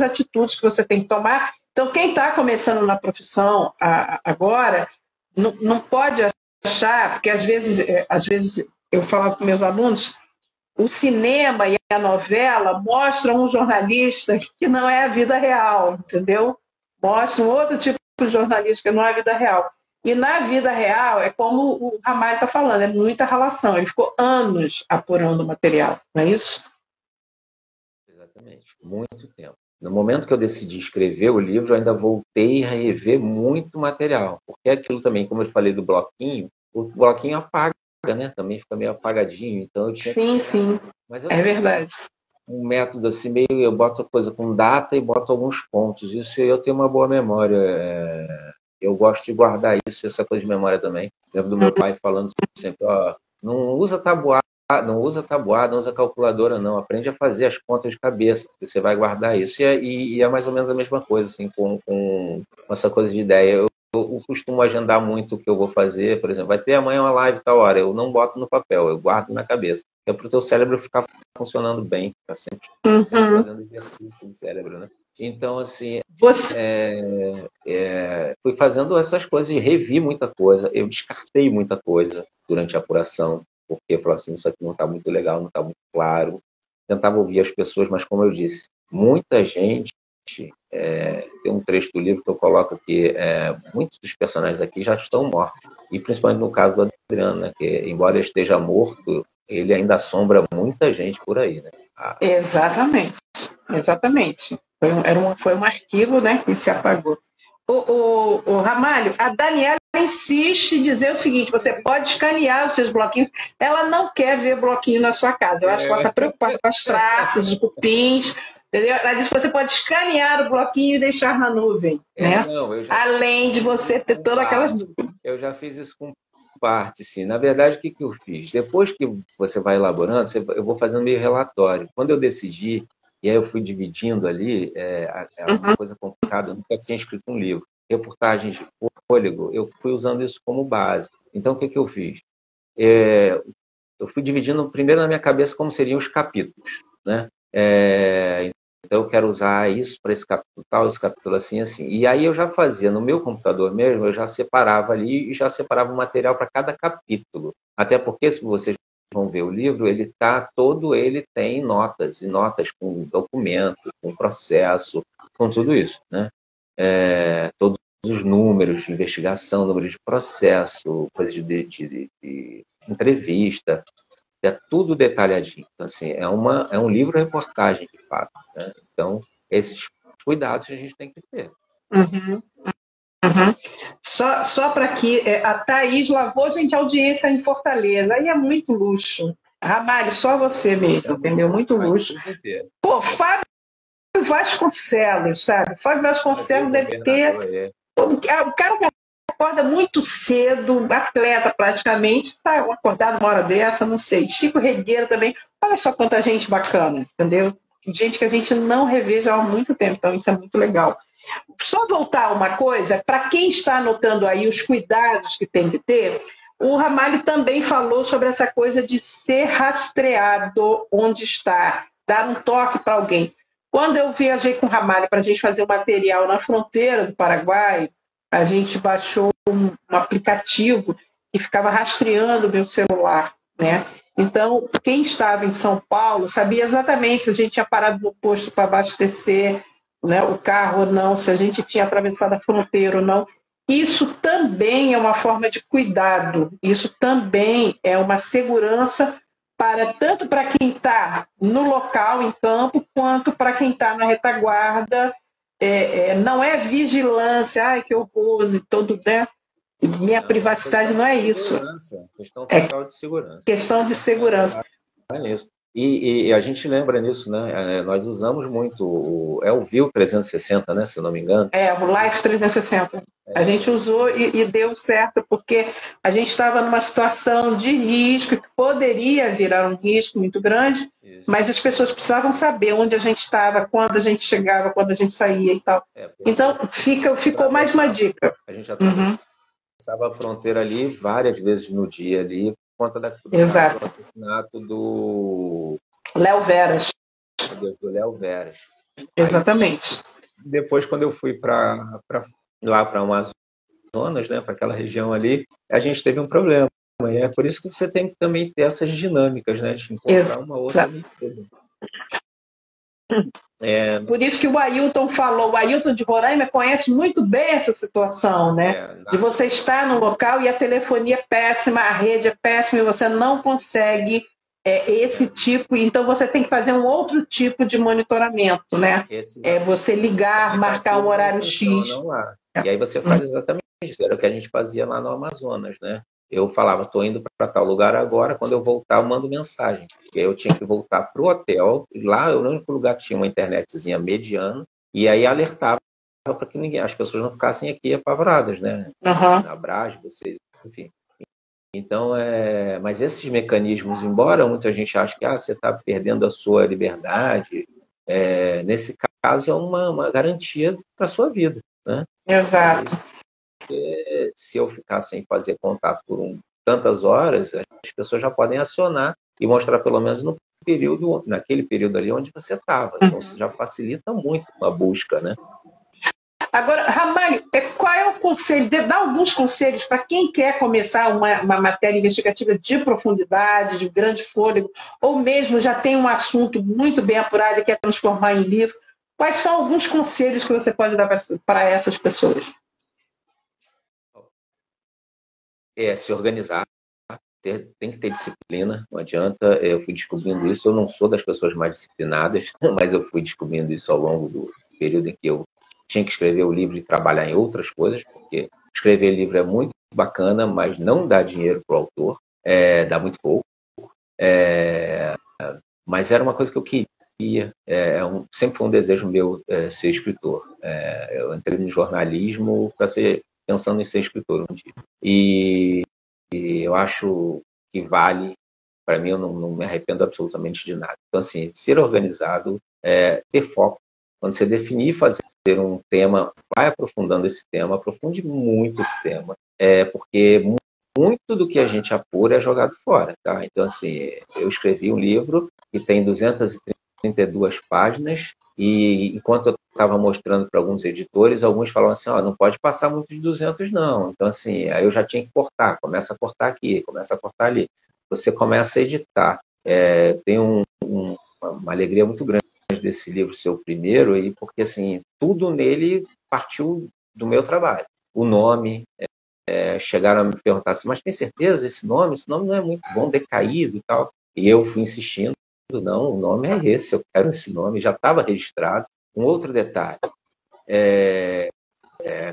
atitudes que você tem que tomar. Então, quem está começando na profissão agora não pode achar, porque às vezes eu falo com meus alunos, o cinema e a novela mostram um jornalista que não é a vida real, entendeu? Mostram outro tipo de jornalista que não é a vida real. E na vida real, é como o Ramalho está falando, é muita relação. Ele ficou anos apurando o material, não é isso? Exatamente, muito tempo. No momento que eu decidi escrever o livro, eu ainda voltei a rever muito material. Porque aquilo também, como eu falei do bloquinho, o bloquinho apaga, né? Também fica meio apagadinho. Então eu tinha Sim. Mas é verdade. Um método assim, meio eu boto a coisa com data e boto alguns pontos. Isso eu tenho uma boa memória. Eu gosto de guardar isso, essa coisa de memória também. Lembro do meu pai falando sempre, ó, não usa tabuada, não usa calculadora, não. Aprende a fazer as contas de cabeça, porque você vai guardar isso. E é mais ou menos a mesma coisa, assim, com essa coisa de ideia. Eu costumo agendar muito o que eu vou fazer, por exemplo, vai ter amanhã uma live tal hora, eu não boto no papel, eu guardo na cabeça. É para o teu cérebro ficar funcionando bem, tá sempre fazendo exercício do cérebro, né? Então, assim, fui fazendo essas coisas e revi muita coisa, eu descartei muita coisa durante a apuração, porque eu falei assim, isso aqui não está muito legal, não está muito claro. Tentava ouvir as pessoas, mas como eu disse, muita gente tem um trecho do livro que eu coloco que muitos dos personagens aqui já estão mortos. E principalmente no caso do Adriano, né, que embora ele esteja morto, ele ainda assombra muita gente por aí. Né? Exatamente. Foi um arquivo, né, que se apagou. O Ramalho, a Daniela insiste em dizer o seguinte, você pode escanear os seus bloquinhos. Ela não quer ver bloquinho na sua casa. Eu acho que ela está preocupada com as traças, os cupins. Entendeu? Ela disse que você pode escanear o bloquinho e deixar na nuvem, né? Além de você ter todas aquelas dúvidas. Eu já fiz isso com parte, sim. Na verdade, o que eu fiz? Depois que você vai elaborando, eu vou fazendo meio relatório. Quando eu decidi, e aí eu fui dividindo ali, é uma coisa complicada, eu nunca tinha escrito um livro. Reportagens de fôlego, eu fui usando isso como base. Então, o que eu fiz? Eu fui dividindo primeiro na minha cabeça como seriam os capítulos, né? Então, eu quero usar isso para esse capítulo tal, esse capítulo assim, assim. E aí eu já fazia no meu computador mesmo, eu já separava ali e já separava o material para cada capítulo. Até porque, se vocês vão ver o livro, ele tem notas, e notas com documento, com processo, com tudo isso, né? Todos os números de investigação, números de processo, coisas de entrevista. é tudo detalhadinho. Então, assim, é um livro-reportagem, de fato, né? Então, esses cuidados a gente tem que ter. Uhum. Uhum. Só para que a Thaís lavou, gente, audiência em Fortaleza. Aí é muito luxo. Ramalho, só você mesmo, entendeu? Muito luxo. Pô, Fábio Vasconcelos, sabe? Fábio Vasconcelos deve ter. O cara que acorda muito cedo, atleta praticamente, está acordado uma hora dessa, não sei. Chico Regueira também. Olha só quanta gente bacana, entendeu? Gente que a gente não revê já há muito tempo, então isso é muito legal. Só voltar uma coisa, para quem está anotando aí os cuidados que tem que ter, o Ramalho também falou sobre essa coisa de ser rastreado onde está, dar um toque para alguém. Quando eu viajei com o Ramalho para a gente fazer o material na fronteira do Paraguai, a gente baixou um aplicativo que ficava rastreando o meu celular, né? Então, quem estava em São Paulo sabia exatamente se a gente tinha parado no posto para abastecer, né, o carro ou não, se a gente tinha atravessado a fronteira ou não. Isso também é uma forma de cuidado, isso também é uma segurança tanto para quem está no local, em campo, quanto para quem está na retaguarda. Não é vigilância, ai, que horror, todo, né? Minha privacidade não é isso. Questão total de segurança. Questão de segurança. É isso. E a gente lembra nisso, né? Nós usamos muito o View 360, né? Se eu não me engano. O Live 360. A gente usou e deu certo, porque a gente estava numa situação de risco, que poderia virar um risco muito grande, mas as pessoas precisavam saber onde a gente estava, quando a gente chegava, quando a gente saía e tal. Então, ficou mais uma dica. A gente já atravessava a fronteira ali várias vezes no dia ali, conta do assassinato do Léo Veras. Do Léo Veras. Exatamente. Aí, depois, quando eu fui lá para Amazonas, né, para aquela região ali, a gente teve um problema. E é por isso que você tem que também ter essas dinâmicas, né, de encontrar uma outra. Por isso que o Ailton falou, o Ailton de Roraima conhece muito bem essa situação, né? De você estar no local e a telefonia é péssima, a rede é péssima e você não consegue esse tipo, então você tem que fazer um outro tipo de monitoramento, né? Você ligar, marcar um horário X. E aí você faz exatamente isso, era o que a gente fazia lá no Amazonas, né? Eu falava, estou indo para tal lugar agora, quando eu voltar eu mando mensagem. E aí eu tinha que voltar para o hotel, e lá era o único lugar que tinha uma internetzinha mediana, e aí alertava para que as pessoas não ficassem aqui apavoradas, né? Na Brás, vocês, enfim. Então, mas esses mecanismos, embora muita gente ache que você está perdendo a sua liberdade, nesse caso é uma garantia para a sua vida, né? Exato. Se eu ficar sem fazer contato por tantas horas, as pessoas já podem acionar e mostrar pelo menos naquele período ali onde você estava. Então, isso já facilita muito a busca, né? Agora, Ramalho, qual é o conselho? Dá alguns conselhos para quem quer começar uma matéria investigativa de profundidade, de grande fôlego, ou mesmo já tem um assunto muito bem apurado e quer transformar em livro. Quais são alguns conselhos que você pode dar para essas pessoas? Se organizar, tem que ter disciplina, não adianta. Eu fui descobrindo isso, eu não sou das pessoas mais disciplinadas, mas eu fui descobrindo isso ao longo do período em que eu tinha que escrever o livro e trabalhar em outras coisas, porque escrever livro é muito bacana, mas não dá dinheiro para o autor, dá muito pouco. Mas era uma coisa que eu queria, sempre foi um desejo meu ser escritor. Eu entrei no jornalismo pensando em ser escritor um dia. E eu acho que vale, para mim, eu não me arrependo absolutamente de nada. Então, assim, ser organizado, ter foco. Quando você definir e fazer um tema, vai aprofundando esse tema, aprofunde muito esse tema, porque muito do que a gente apura é jogado fora, tá? Então, assim, eu escrevi um livro que tem 232 páginas e enquanto eu estava mostrando para alguns editores, alguns falavam assim, não pode passar muito de 200 não. Então, assim, aí eu já tinha que cortar, começa a cortar aqui, começa a cortar ali. Você começa a editar. Tem uma alegria muito grande desse livro ser o primeiro, porque, assim, tudo nele partiu do meu trabalho. O nome, chegaram a me perguntar assim, mas tem certeza esse nome? Esse nome não é muito bom, decaído e tal. E eu fui insistindo, não, o nome é esse, eu quero esse nome, já estava registrado. Um outro detalhe,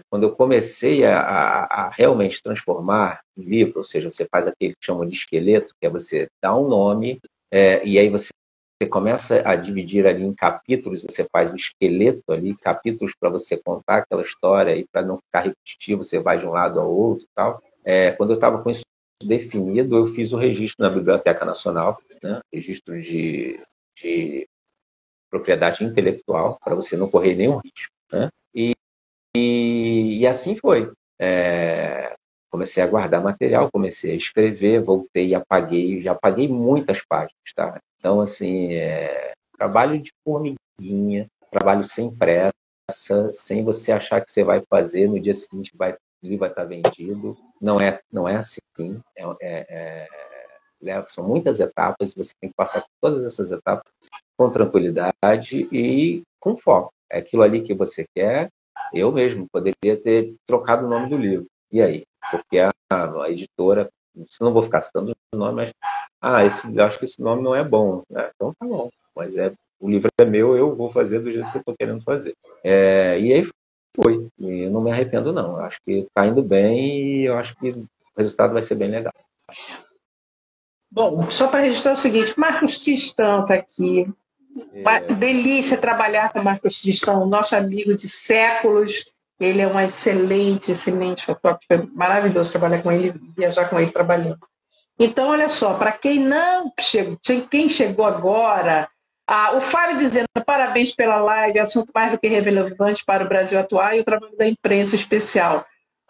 quando eu comecei a realmente transformar em livro, ou seja, você faz aquele que chama de esqueleto, que é você dar um nome, e aí você começa a dividir ali em capítulos, você faz o esqueleto ali, capítulos para você contar aquela história e para não ficar repetitivo, você vai de um lado ao outro e tal. Quando eu estava com isso definido, eu fiz o registro na Biblioteca Nacional, né? Registro de propriedade intelectual, para você não correr nenhum risco, né? E assim foi. Comecei a guardar material, comecei a escrever, voltei e apaguei, já apaguei muitas páginas, tá? Então, assim, trabalho de formiguinha, trabalho sem pressa, sem você achar que você vai fazer, no dia seguinte o livro vai estar vendido. Não é assim. São muitas etapas, você tem que passar por todas essas etapas com tranquilidade e com foco. É aquilo ali que você quer. Eu mesmo poderia ter trocado o nome do livro. E aí? Porque a editora, não vou ficar citando o nome, mas eu acho que esse nome não é bom. Então tá bom, mas o livro é meu, eu vou fazer do jeito que eu estou querendo fazer. E aí foi. E eu não me arrependo, não. Eu acho que está indo bem e eu acho que o resultado vai ser bem legal. Bom, só para registrar o seguinte, Marcos Tristão está aqui. Uma delícia trabalhar com o Marcos Tristão, nosso amigo de séculos. Ele é um excelente fotógrafo. É maravilhoso trabalhar com ele, viajar com ele trabalhando. Então, olha só, para quem não chegou, quem chegou agora, o Fábio dizendo parabéns pela live, assunto mais do que relevante para o Brasil atual e o trabalho da imprensa especial.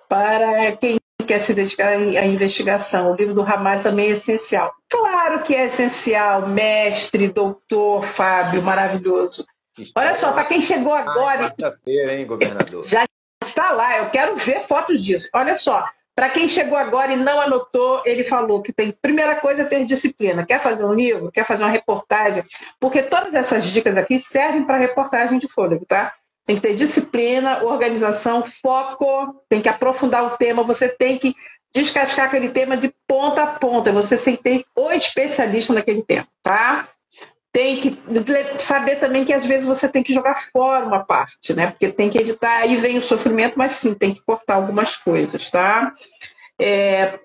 Para quem quer se dedicar à investigação, o livro do Ramalho também é essencial. Claro que é essencial, mestre, doutor, Fábio, maravilhoso. Olha só, para quem chegou agora... Quarta-feira, hein, governador? Já está lá, eu quero ver fotos disso. Olha só, para quem chegou agora e não anotou, ele falou que tem, primeira coisa, ter disciplina. Quer fazer um livro? Quer fazer uma reportagem? Porque todas essas dicas aqui servem para reportagem de fôlego, tá? Tem que ter disciplina, organização, foco, tem que aprofundar o tema, você tem que descascar aquele tema de ponta a ponta, você tem que ter o especialista naquele tema, tá? Tem que saber também que às vezes você tem que jogar fora uma parte, né? Porque tem que editar, aí vem o sofrimento, mas sim, tem que cortar algumas coisas, tá?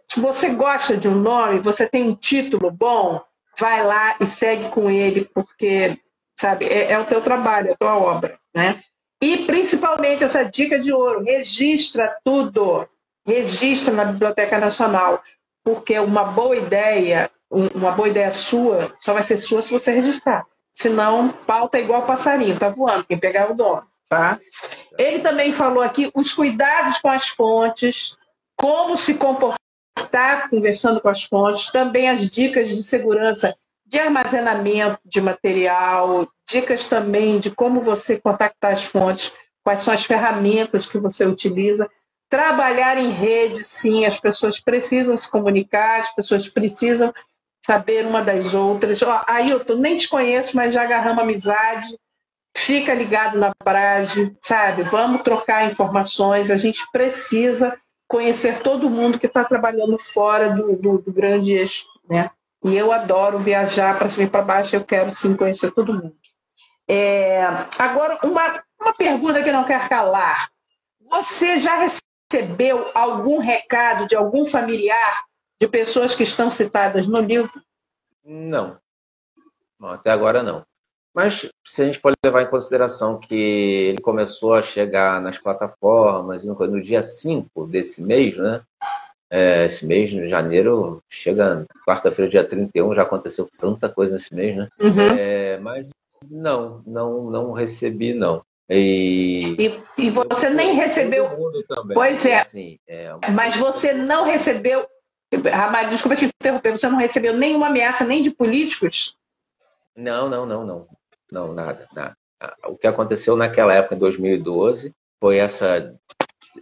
Se você gosta de um nome, você tem um título bom, vai lá e segue com ele, porque, sabe, é o teu trabalho, é a tua obra, né? E principalmente essa dica de ouro, registra tudo, registra na Biblioteca Nacional, porque uma boa ideia sua só vai ser sua se você registrar. Senão, pauta igual passarinho, tá voando, quem pegar é o dono, tá? Ele também falou aqui os cuidados com as fontes, como se comportar conversando com as fontes, também as dicas de segurança de armazenamento de material, dicas também de como você contactar as fontes, quais são as ferramentas que você utiliza. Trabalhar em rede, sim, as pessoas precisam se comunicar, as pessoas precisam saber uma das outras. Ailton, nem te conheço, mas já agarramos amizade, fica ligado na Brage, sabe? Vamos trocar informações, a gente precisa conhecer todo mundo que está trabalhando fora do grande eixo, né? E eu adoro viajar para cima e para baixo, eu quero sim conhecer todo mundo. Agora, uma pergunta que não quer calar. Você já recebeu algum recado de algum familiar de pessoas que estão citadas no livro? Não, até agora não. Mas se a gente pode levar em consideração que ele começou a chegar nas plataformas no dia 5 desse mês, né? Esse mês, de janeiro, chega quarta-feira, dia 31, já aconteceu tanta coisa nesse mês, né? Uhum. Mas não recebi, não. E você nem recebeu... Também, pois é, assim, mas você não recebeu... Ramalho, desculpa te interromper, você não recebeu nenhuma ameaça nem de políticos? Não, nada. O que aconteceu naquela época, em 2012, foi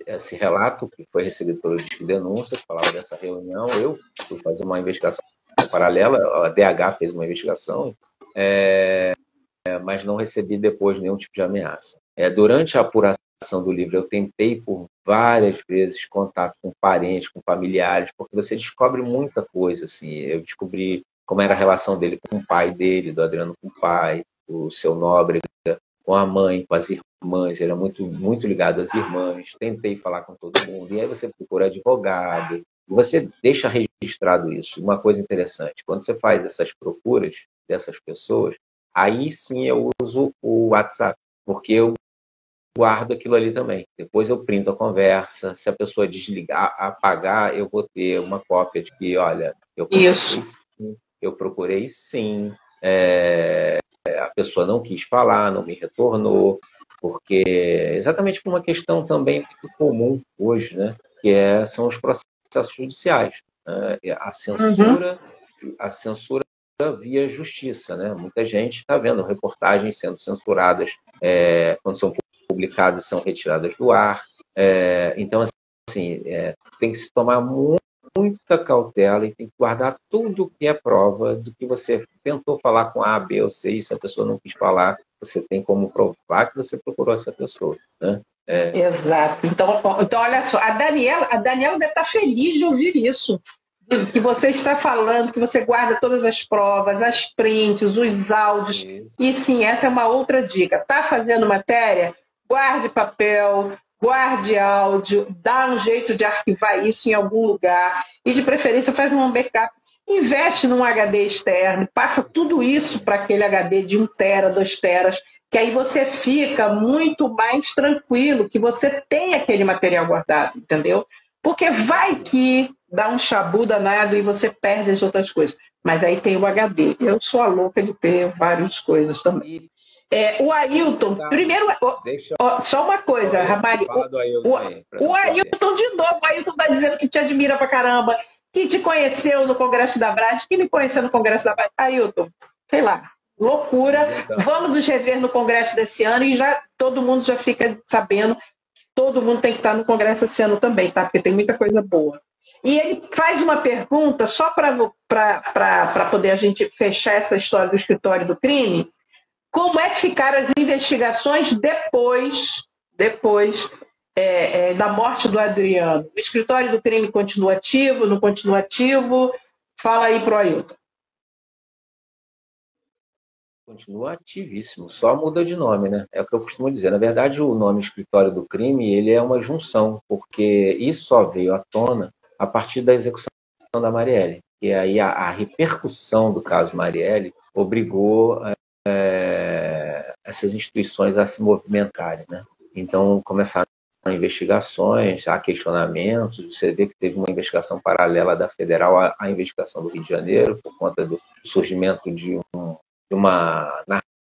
esse relato que foi recebido pelo Disque de Denúncia, que falava dessa reunião. Eu fui fazer uma investigação paralela, a DH fez uma investigação, mas não recebi depois nenhum tipo de ameaça. Durante a apuração do livro, eu tentei por várias vezes contato com parentes, com familiares, porque você descobre muita coisa. Assim. Eu descobri como era a relação dele com o pai dele, do Adriano com o pai, o seu Nóbrega, com a mãe, com as irmãs, ele era muito ligado às irmãs. Tentei falar com todo mundo. E aí você procura advogado, e você deixa registrado isso. Uma coisa interessante, quando você faz essas procuras dessas pessoas, aí sim eu uso o WhatsApp, porque eu guardo aquilo ali também. Depois eu printo a conversa. Se a pessoa desligar, apagar, eu vou ter uma cópia de que, olha, eu procurei sim, a pessoa não quis falar, não me retornou, porque exatamente por uma questão também muito comum hoje, né? São os processos judiciais, né? A censura via justiça, né? Muita gente está vendo reportagens sendo censuradas, quando são publicadas, são retiradas do ar. Então, assim, tem que se tomar muita cautela e tem que guardar tudo que é prova do que você tentou falar com A, B ou C, e se a pessoa não quis falar, você tem como provar que você procurou essa pessoa, né? Exato. Então, olha só, a Daniela deve estar feliz de ouvir isso, que você está falando, que você guarda todas as provas, as prints, os áudios. Isso. E sim, essa é uma outra dica. Está fazendo matéria? Guarde papel, guarde áudio, dá um jeito de arquivar isso em algum lugar e, de preferência, faz um backup. Investe num HD externo, passa tudo isso para aquele HD de 1 tera, 2 teras, que aí você fica muito mais tranquilo que você tem aquele material guardado, entendeu? Porque vai que dá um chabu danado e você perde as outras coisas. Mas aí tem o HD. Eu sou a louca de ter várias coisas também. O Ailton, primeiro, só uma coisa, Ramalho. O Ailton, de novo, o Ailton está dizendo que te admira pra caramba, que te conheceu no Congresso da Brás, que me conheceu no Congresso da Brás. Ailton, sei lá, loucura. Vamos nos rever no Congresso desse ano e todo mundo já fica sabendo que todo mundo tem que estar no Congresso esse ano também, tá? Porque tem muita coisa boa. E ele faz uma pergunta, só para poder a gente fechar essa história do escritório do crime. Como é que ficaram as investigações depois da morte do Adriano? O escritório do crime continua ativo, não continua ativo? Fala aí pro Ailton. Continua ativíssimo, só muda de nome, né? É o que eu costumo dizer. Na verdade, o nome escritório do crime, ele é uma junção, porque isso só veio à tona a partir da execução da Marielle. E aí a repercussão do caso Marielle obrigou essas instituições a se movimentarem, né? Então começaram investigações, há questionamentos. Você vê que teve uma investigação paralela da Federal à investigação do Rio de Janeiro por conta do surgimento de uma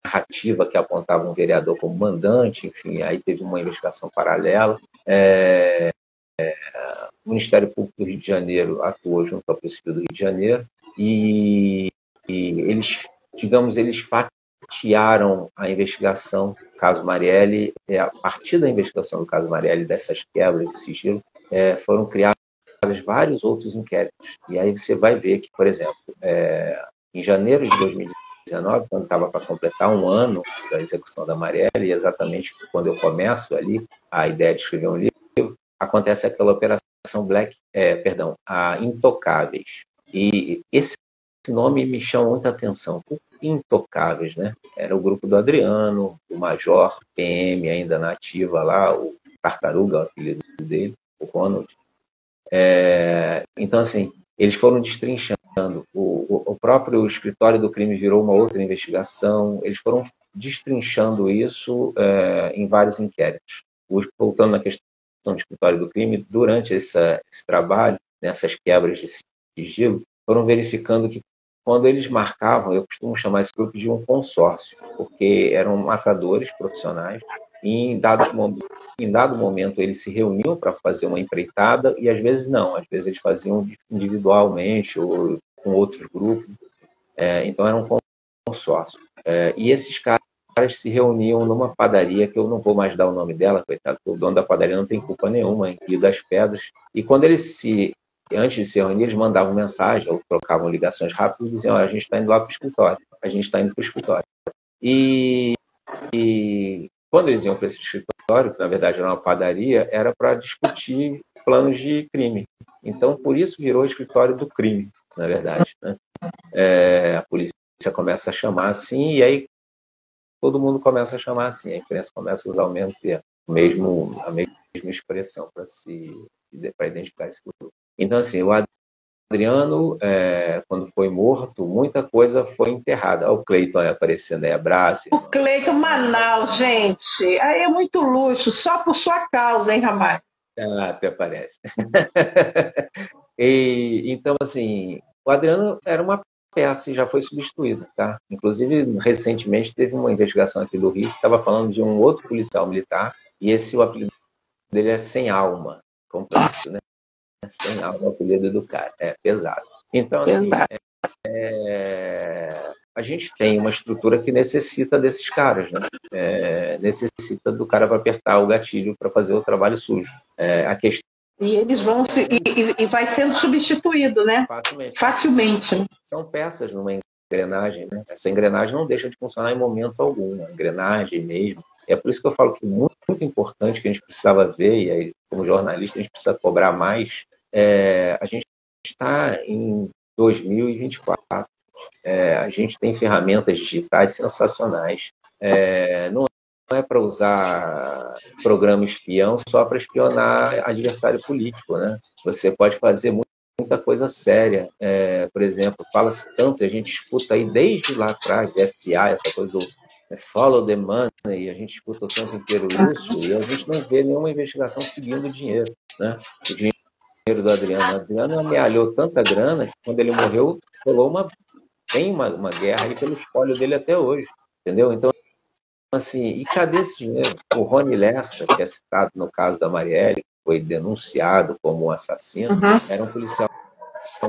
narrativa que apontava um vereador como mandante. Enfim, aí teve uma investigação paralela. O Ministério Público do Rio de Janeiro atuou junto ao Prefeitura do Rio de Janeiro e eles fatiaram a investigação do caso Marielle. A partir da investigação do caso Marielle, dessas quebras de sigilo, foram criados vários outros inquéritos. E aí você vai ver que, por exemplo, em janeiro de 2019, quando estava para completar 1 ano da execução da Marielle, exatamente quando eu começo ali a ideia de escrever um livro, acontece aquela operação a Intocáveis. E esse nome me chama muita atenção. Intocáveis, né? Era o grupo do Adriano, o Major, PM ainda na ativa lá, o Tartaruga, o apelido dele, o Ronald. Então, assim, eles foram destrinchando. O próprio escritório do crime virou uma outra investigação. Eles foram destrinchando isso em vários inquéritos. Voltando na questão do escritório do crime, durante esse trabalho, nessas quebras de sigilo, foram verificando que quando eles marcavam, eu costumo chamar esse grupo de um consórcio, porque eram matadores profissionais e em dado momento eles se reuniam para fazer uma empreitada e às vezes não, às vezes eles faziam individualmente ou com outros grupos. Então era um consórcio. E esses caras se reuniam numa padaria, que eu não vou mais dar o nome dela, coitado, porque o dono da padaria não tem culpa nenhuma, em Rio das Pedras. E quando eles antes de se reunir, eles mandavam mensagem ou trocavam ligações rápidas e diziam: a gente está indo lá para o escritório, a gente está indo para o escritório. E quando eles iam para esse escritório, que na verdade era uma padaria, era para discutir planos de crime. Então, por isso virou escritório do crime, na verdade, né? A polícia começa a chamar assim, e aí todo mundo começa a chamar assim, a imprensa começa a usar o mesmo termo, a mesma expressão para identificar esse grupo. Então, assim, o Adriano, quando foi morto, muita coisa foi enterrada. Olha o Cleiton aí aparecendo aí, abraço. O Cleiton Manaus, gente. Aí é muito luxo, só por sua causa, hein, Ramalho? Ah, até parece. Então, assim, o Adriano era uma peça e já foi substituído, tá? Inclusive, recentemente teve uma investigação aqui do Rio que estava falando de um outro policial militar e o apelido dele é Sem Alma. Complexo, né? Sem Alma, o apelido do cara. É pesado. Então, assim, a gente tem uma estrutura que necessita desses caras, né? Necessita do cara para apertar o gatilho para fazer o trabalho sujo. A questão e eles vão e vai sendo substituído, né? Facilmente. Né? São peças numa engrenagem, né? Essa engrenagem não deixa de funcionar em momento algum, a engrenagem mesmo. É por isso que eu falo que muito, muito importante que a gente precisava ver, e aí, como jornalista, a gente precisa cobrar mais. A gente está em 2024. A gente tem ferramentas digitais sensacionais. Não é para usar programa espião só para espionar adversário político, né? Você pode fazer muita coisa séria. Por exemplo, fala-se tanto, a gente escuta aí desde lá atrás, do FBI, essa coisa do follow the money, a gente escuta o tempo inteiro isso, e a gente não vê nenhuma investigação seguindo o dinheiro, né? O dinheiro do Adriano. O Adriano amealhou tanta grana que quando ele morreu, rolou uma guerra aí pelo espólio dele até hoje, entendeu? Então, assim, e cadê esse dinheiro? O Rony Lessa, que é citado no caso da Marielle, que foi denunciado como um assassino, era um policial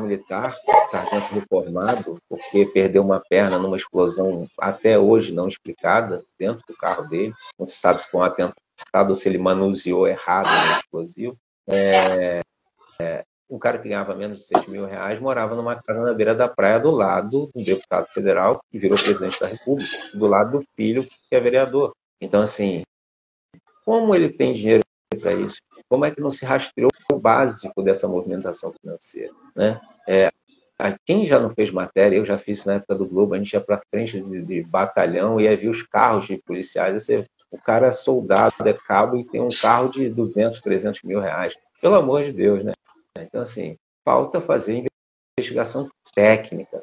militar, sargento reformado, porque perdeu uma perna numa explosão até hoje não explicada dentro do carro dele. Não se sabe se foi um atentado ou se ele manuseou errado o explosivo. Um cara que ganhava menos de 6 mil reais morava numa casa na beira da praia do lado do deputado federal que virou presidente da República, do lado do filho que é vereador. Então, assim, como ele tem dinheiro para isso? Como é que não se rastreou o básico dessa movimentação financeira, né? Quem já não fez matéria, eu já fiz na época do Globo, a gente ia para frente de batalhão e ia ver os carros de policiais. O cara é soldado, é cabo e tem um carro de 200, 300 mil reais. Pelo amor de Deus, né? Então, assim, falta fazer investigação técnica,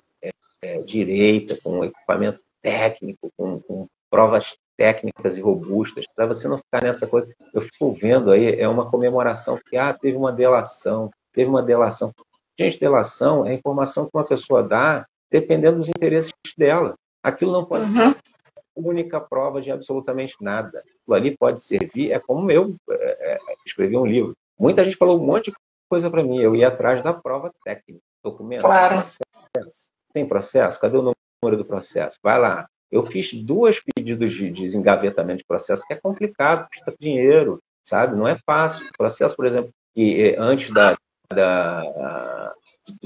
direita, com equipamento técnico, com provas técnicas e robustas, para você não ficar nessa coisa. Eu fico vendo aí, é uma comemoração que teve uma delação. Gente, delação é a informação que uma pessoa dá dependendo dos interesses dela. Aquilo não pode ser a única prova de absolutamente nada. Aquilo ali pode servir, é como eu escrevi um livro. Muita gente falou um monte de coisa para mim, eu ia atrás da prova técnica, documento, processo. Tem processo? Cadê o número do processo? Vai lá. Eu fiz 2 pedidos de desengavetamento de processo, que é complicado, custa dinheiro, sabe? Não é fácil. O processo, por exemplo, que antes do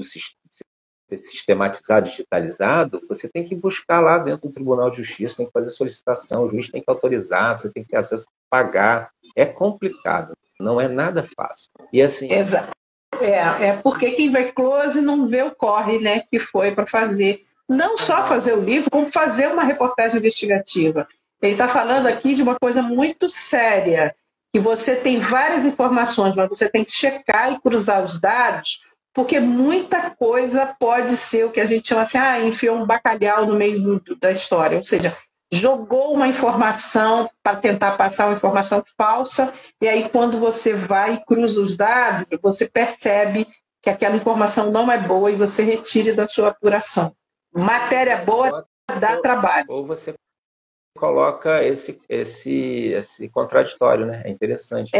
ser sistematizado, digitalizado, você tem que buscar lá dentro do Tribunal de Justiça, tem que fazer solicitação, o juiz tem que autorizar, você tem que ter acesso a pagar. É complicado, não é nada fácil. E assim... Exato. Porque quem vai close não vê o corre, né, que foi para fazer. Não só fazer o livro, como fazer uma reportagem investigativa. Ele está falando aqui de uma coisa muito séria, que você tem várias informações, mas você tem que checar e cruzar os dados, porque muita coisa pode ser o que a gente chama assim, enfiou um bacalhau no meio da história. Ou seja, jogou uma informação para tentar passar uma informação falsa, e aí quando você vai e cruza os dados, você percebe que aquela informação não é boa e você retira da sua apuração. Matéria boa dá trabalho. Ou você coloca esse contraditório, né? É interessante.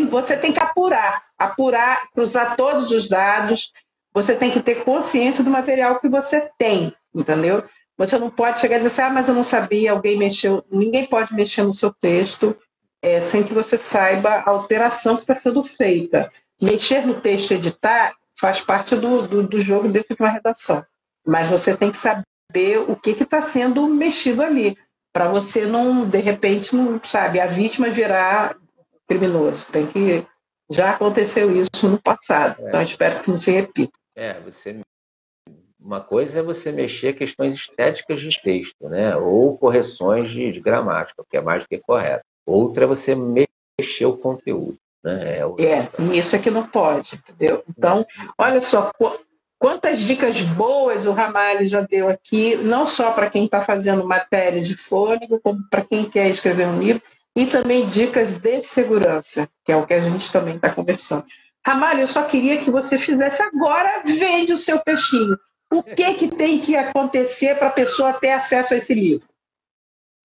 Você tem que apurar, cruzar todos os dados, você tem que ter consciência do material que você tem, entendeu? Você não pode chegar e dizer assim, mas eu não sabia, alguém mexeu. Ninguém pode mexer no seu texto sem que você saiba a alteração que está sendo feita. Mexer no texto e editar faz parte do jogo dentro de uma redação. Mas você tem que saber o que está sendo mexido ali, para você não, de repente, não sabe, a vítima virar criminoso. Já aconteceu isso no passado, então eu espero que não se repita. Você Uma coisa é você mexer questões estéticas de texto, né? Ou correções de gramática, que é mais do que correto. Outra é você mexer o conteúdo, né? E isso é que não pode, entendeu? Então, olha só, quantas dicas boas o Ramalho já deu aqui, não só para quem está fazendo matéria de fôlego, como para quem quer escrever um livro, e também dicas de segurança, que é o que a gente também está conversando. Ramalho, eu só queria que você fizesse agora, vende o seu peixinho. O que tem que acontecer para a pessoa ter acesso a esse livro?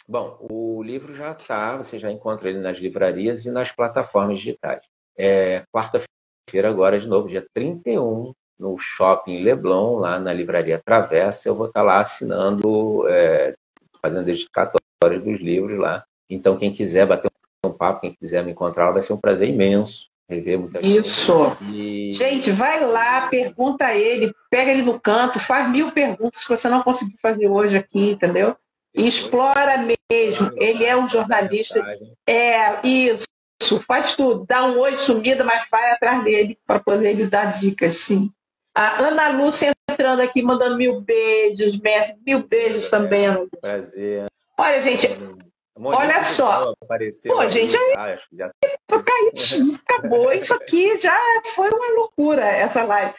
Bom, o livro já está, você já encontra ele nas livrarias e nas plataformas digitais. Quarta-feira agora, de novo, dia 31, no Shopping Leblon, lá na Livraria Travessa, eu vou estar lá assinando, fazendo dedicatórias dos livros lá. Então, quem quiser bater um papo, quem quiser me encontrar lá, vai ser um prazer imenso rever muita gente. Isso. Gente, vai lá, pergunta a ele, pega ele no canto, faz 1000 perguntas que você não conseguiu fazer hoje aqui, entendeu? E explora mesmo. Ele é um jornalista. Isso, faz tudo. Dá um oi sumida, mas vai atrás dele para poder lhe dar dicas, sim. A Ana Lúcia entrando aqui, mandando 1000 beijos, mestre. 1000 beijos também, Ana Lúcia. Prazer. Olha, gente, olha só. Pô, gente, aí acabou. Isso aqui já foi uma loucura, essa live.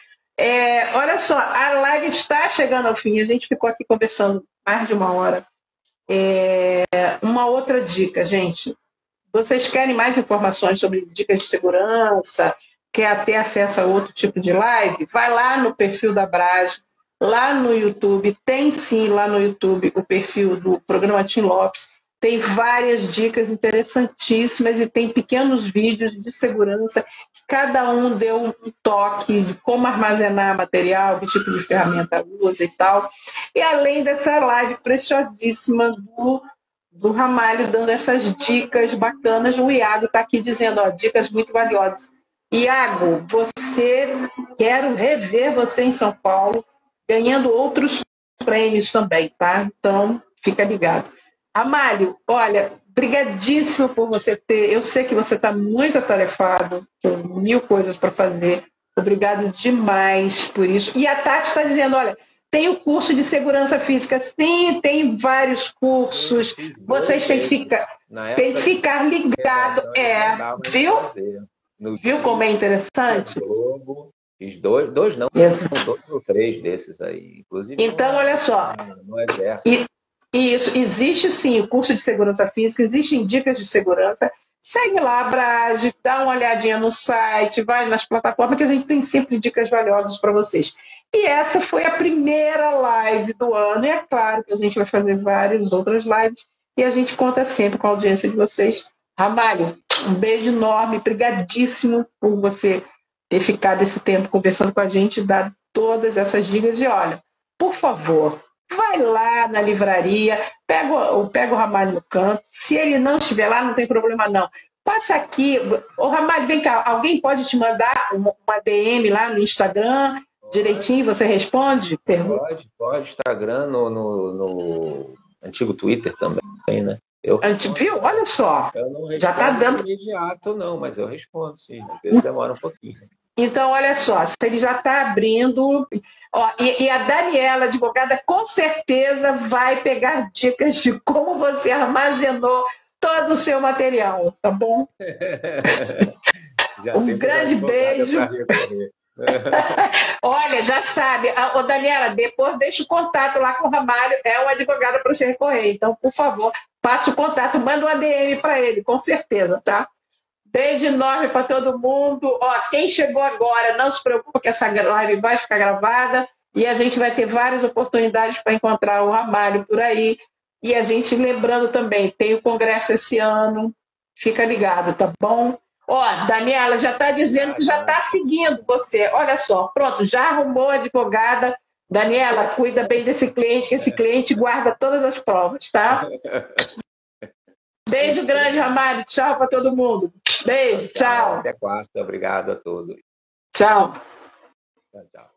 Olha só, a live está chegando ao fim. A gente ficou aqui conversando mais de uma hora. Uma outra dica, gente. Vocês querem mais informações sobre dicas de segurança? Quer ter acesso a outro tipo de live? Vai lá no perfil da Brás, lá no YouTube. Tem sim lá no YouTube o perfil do programa Tim Lopes. Tem várias dicas interessantíssimas e tem pequenos vídeos de segurança que cada um deu um toque de como armazenar material, que tipo de ferramenta usa e tal. E além dessa live preciosíssima do Ramalho dando essas dicas bacanas, o Iago está aqui dizendo, dicas muito valiosas. Iago, quero rever você em São Paulo, ganhando outros prêmios também, tá? Então, fica ligado. Ramalho, olha, brigadíssimo por você ter. Eu sei que você está muito atarefado, com 1000 coisas para fazer. Obrigado demais por isso. E a Tati está dizendo, olha, tem o curso de segurança física, sim, tem vários cursos. Vocês têm que ficar ligado. Viu como é interessante? Fiz dois não, 2 ou 3 desses aí, inclusive. Então, olha só. No Exército. Isso, existe sim o curso de segurança física, existem dicas de segurança. Segue lá, Brage, dá uma olhadinha no site, vai nas plataformas que a gente tem sempre dicas valiosas para vocês. E essa foi a primeira live do ano, e é claro que a gente vai fazer várias outras lives, e a gente conta sempre com a audiência de vocês. Ramalho, um beijo enorme, brigadíssimo por você ter ficado esse tempo conversando com a gente, dado todas essas dicas. E olha, por favor, vai lá na livraria, pega o Ramalho no canto. Se ele não estiver lá, não tem problema não. Passa aqui. Ô, Ramalho, vem cá. Alguém pode te mandar uma DM lá no Instagram, direitinho, você responde? Pode. Instagram, no antigo Twitter também, né? Viu? Olha só. Eu não respondo já tá dando imediato, não, mas eu respondo, sim. Às vezes demora um pouquinho. Então, olha só, se ele já está abrindo. E a Daniela, advogada, com certeza vai pegar dicas de como você armazenou todo o seu material, tá bom? Um grande beijo. Olha, já sabe. Daniela, depois deixa o contato lá com o Ramalho, é um advogado para você recorrer. Então, por favor, passe o contato, manda um ADM para ele, com certeza, tá? Beijo enorme para todo mundo. Quem chegou agora, não se preocupe que essa live vai ficar gravada e a gente vai ter várias oportunidades para encontrar o Ramalho por aí. E a gente, lembrando também, tem o congresso esse ano, fica ligado, tá bom? Daniela já está dizendo que já está seguindo você. Olha só, pronto, já arrumou a advogada. Daniela, cuida bem desse cliente, que esse cliente guarda todas as provas, tá? Beijo grande, Ramalho. Tchau para todo mundo. Beijo, tchau. Até quarta. Obrigado a todos. Tchau. Tchau.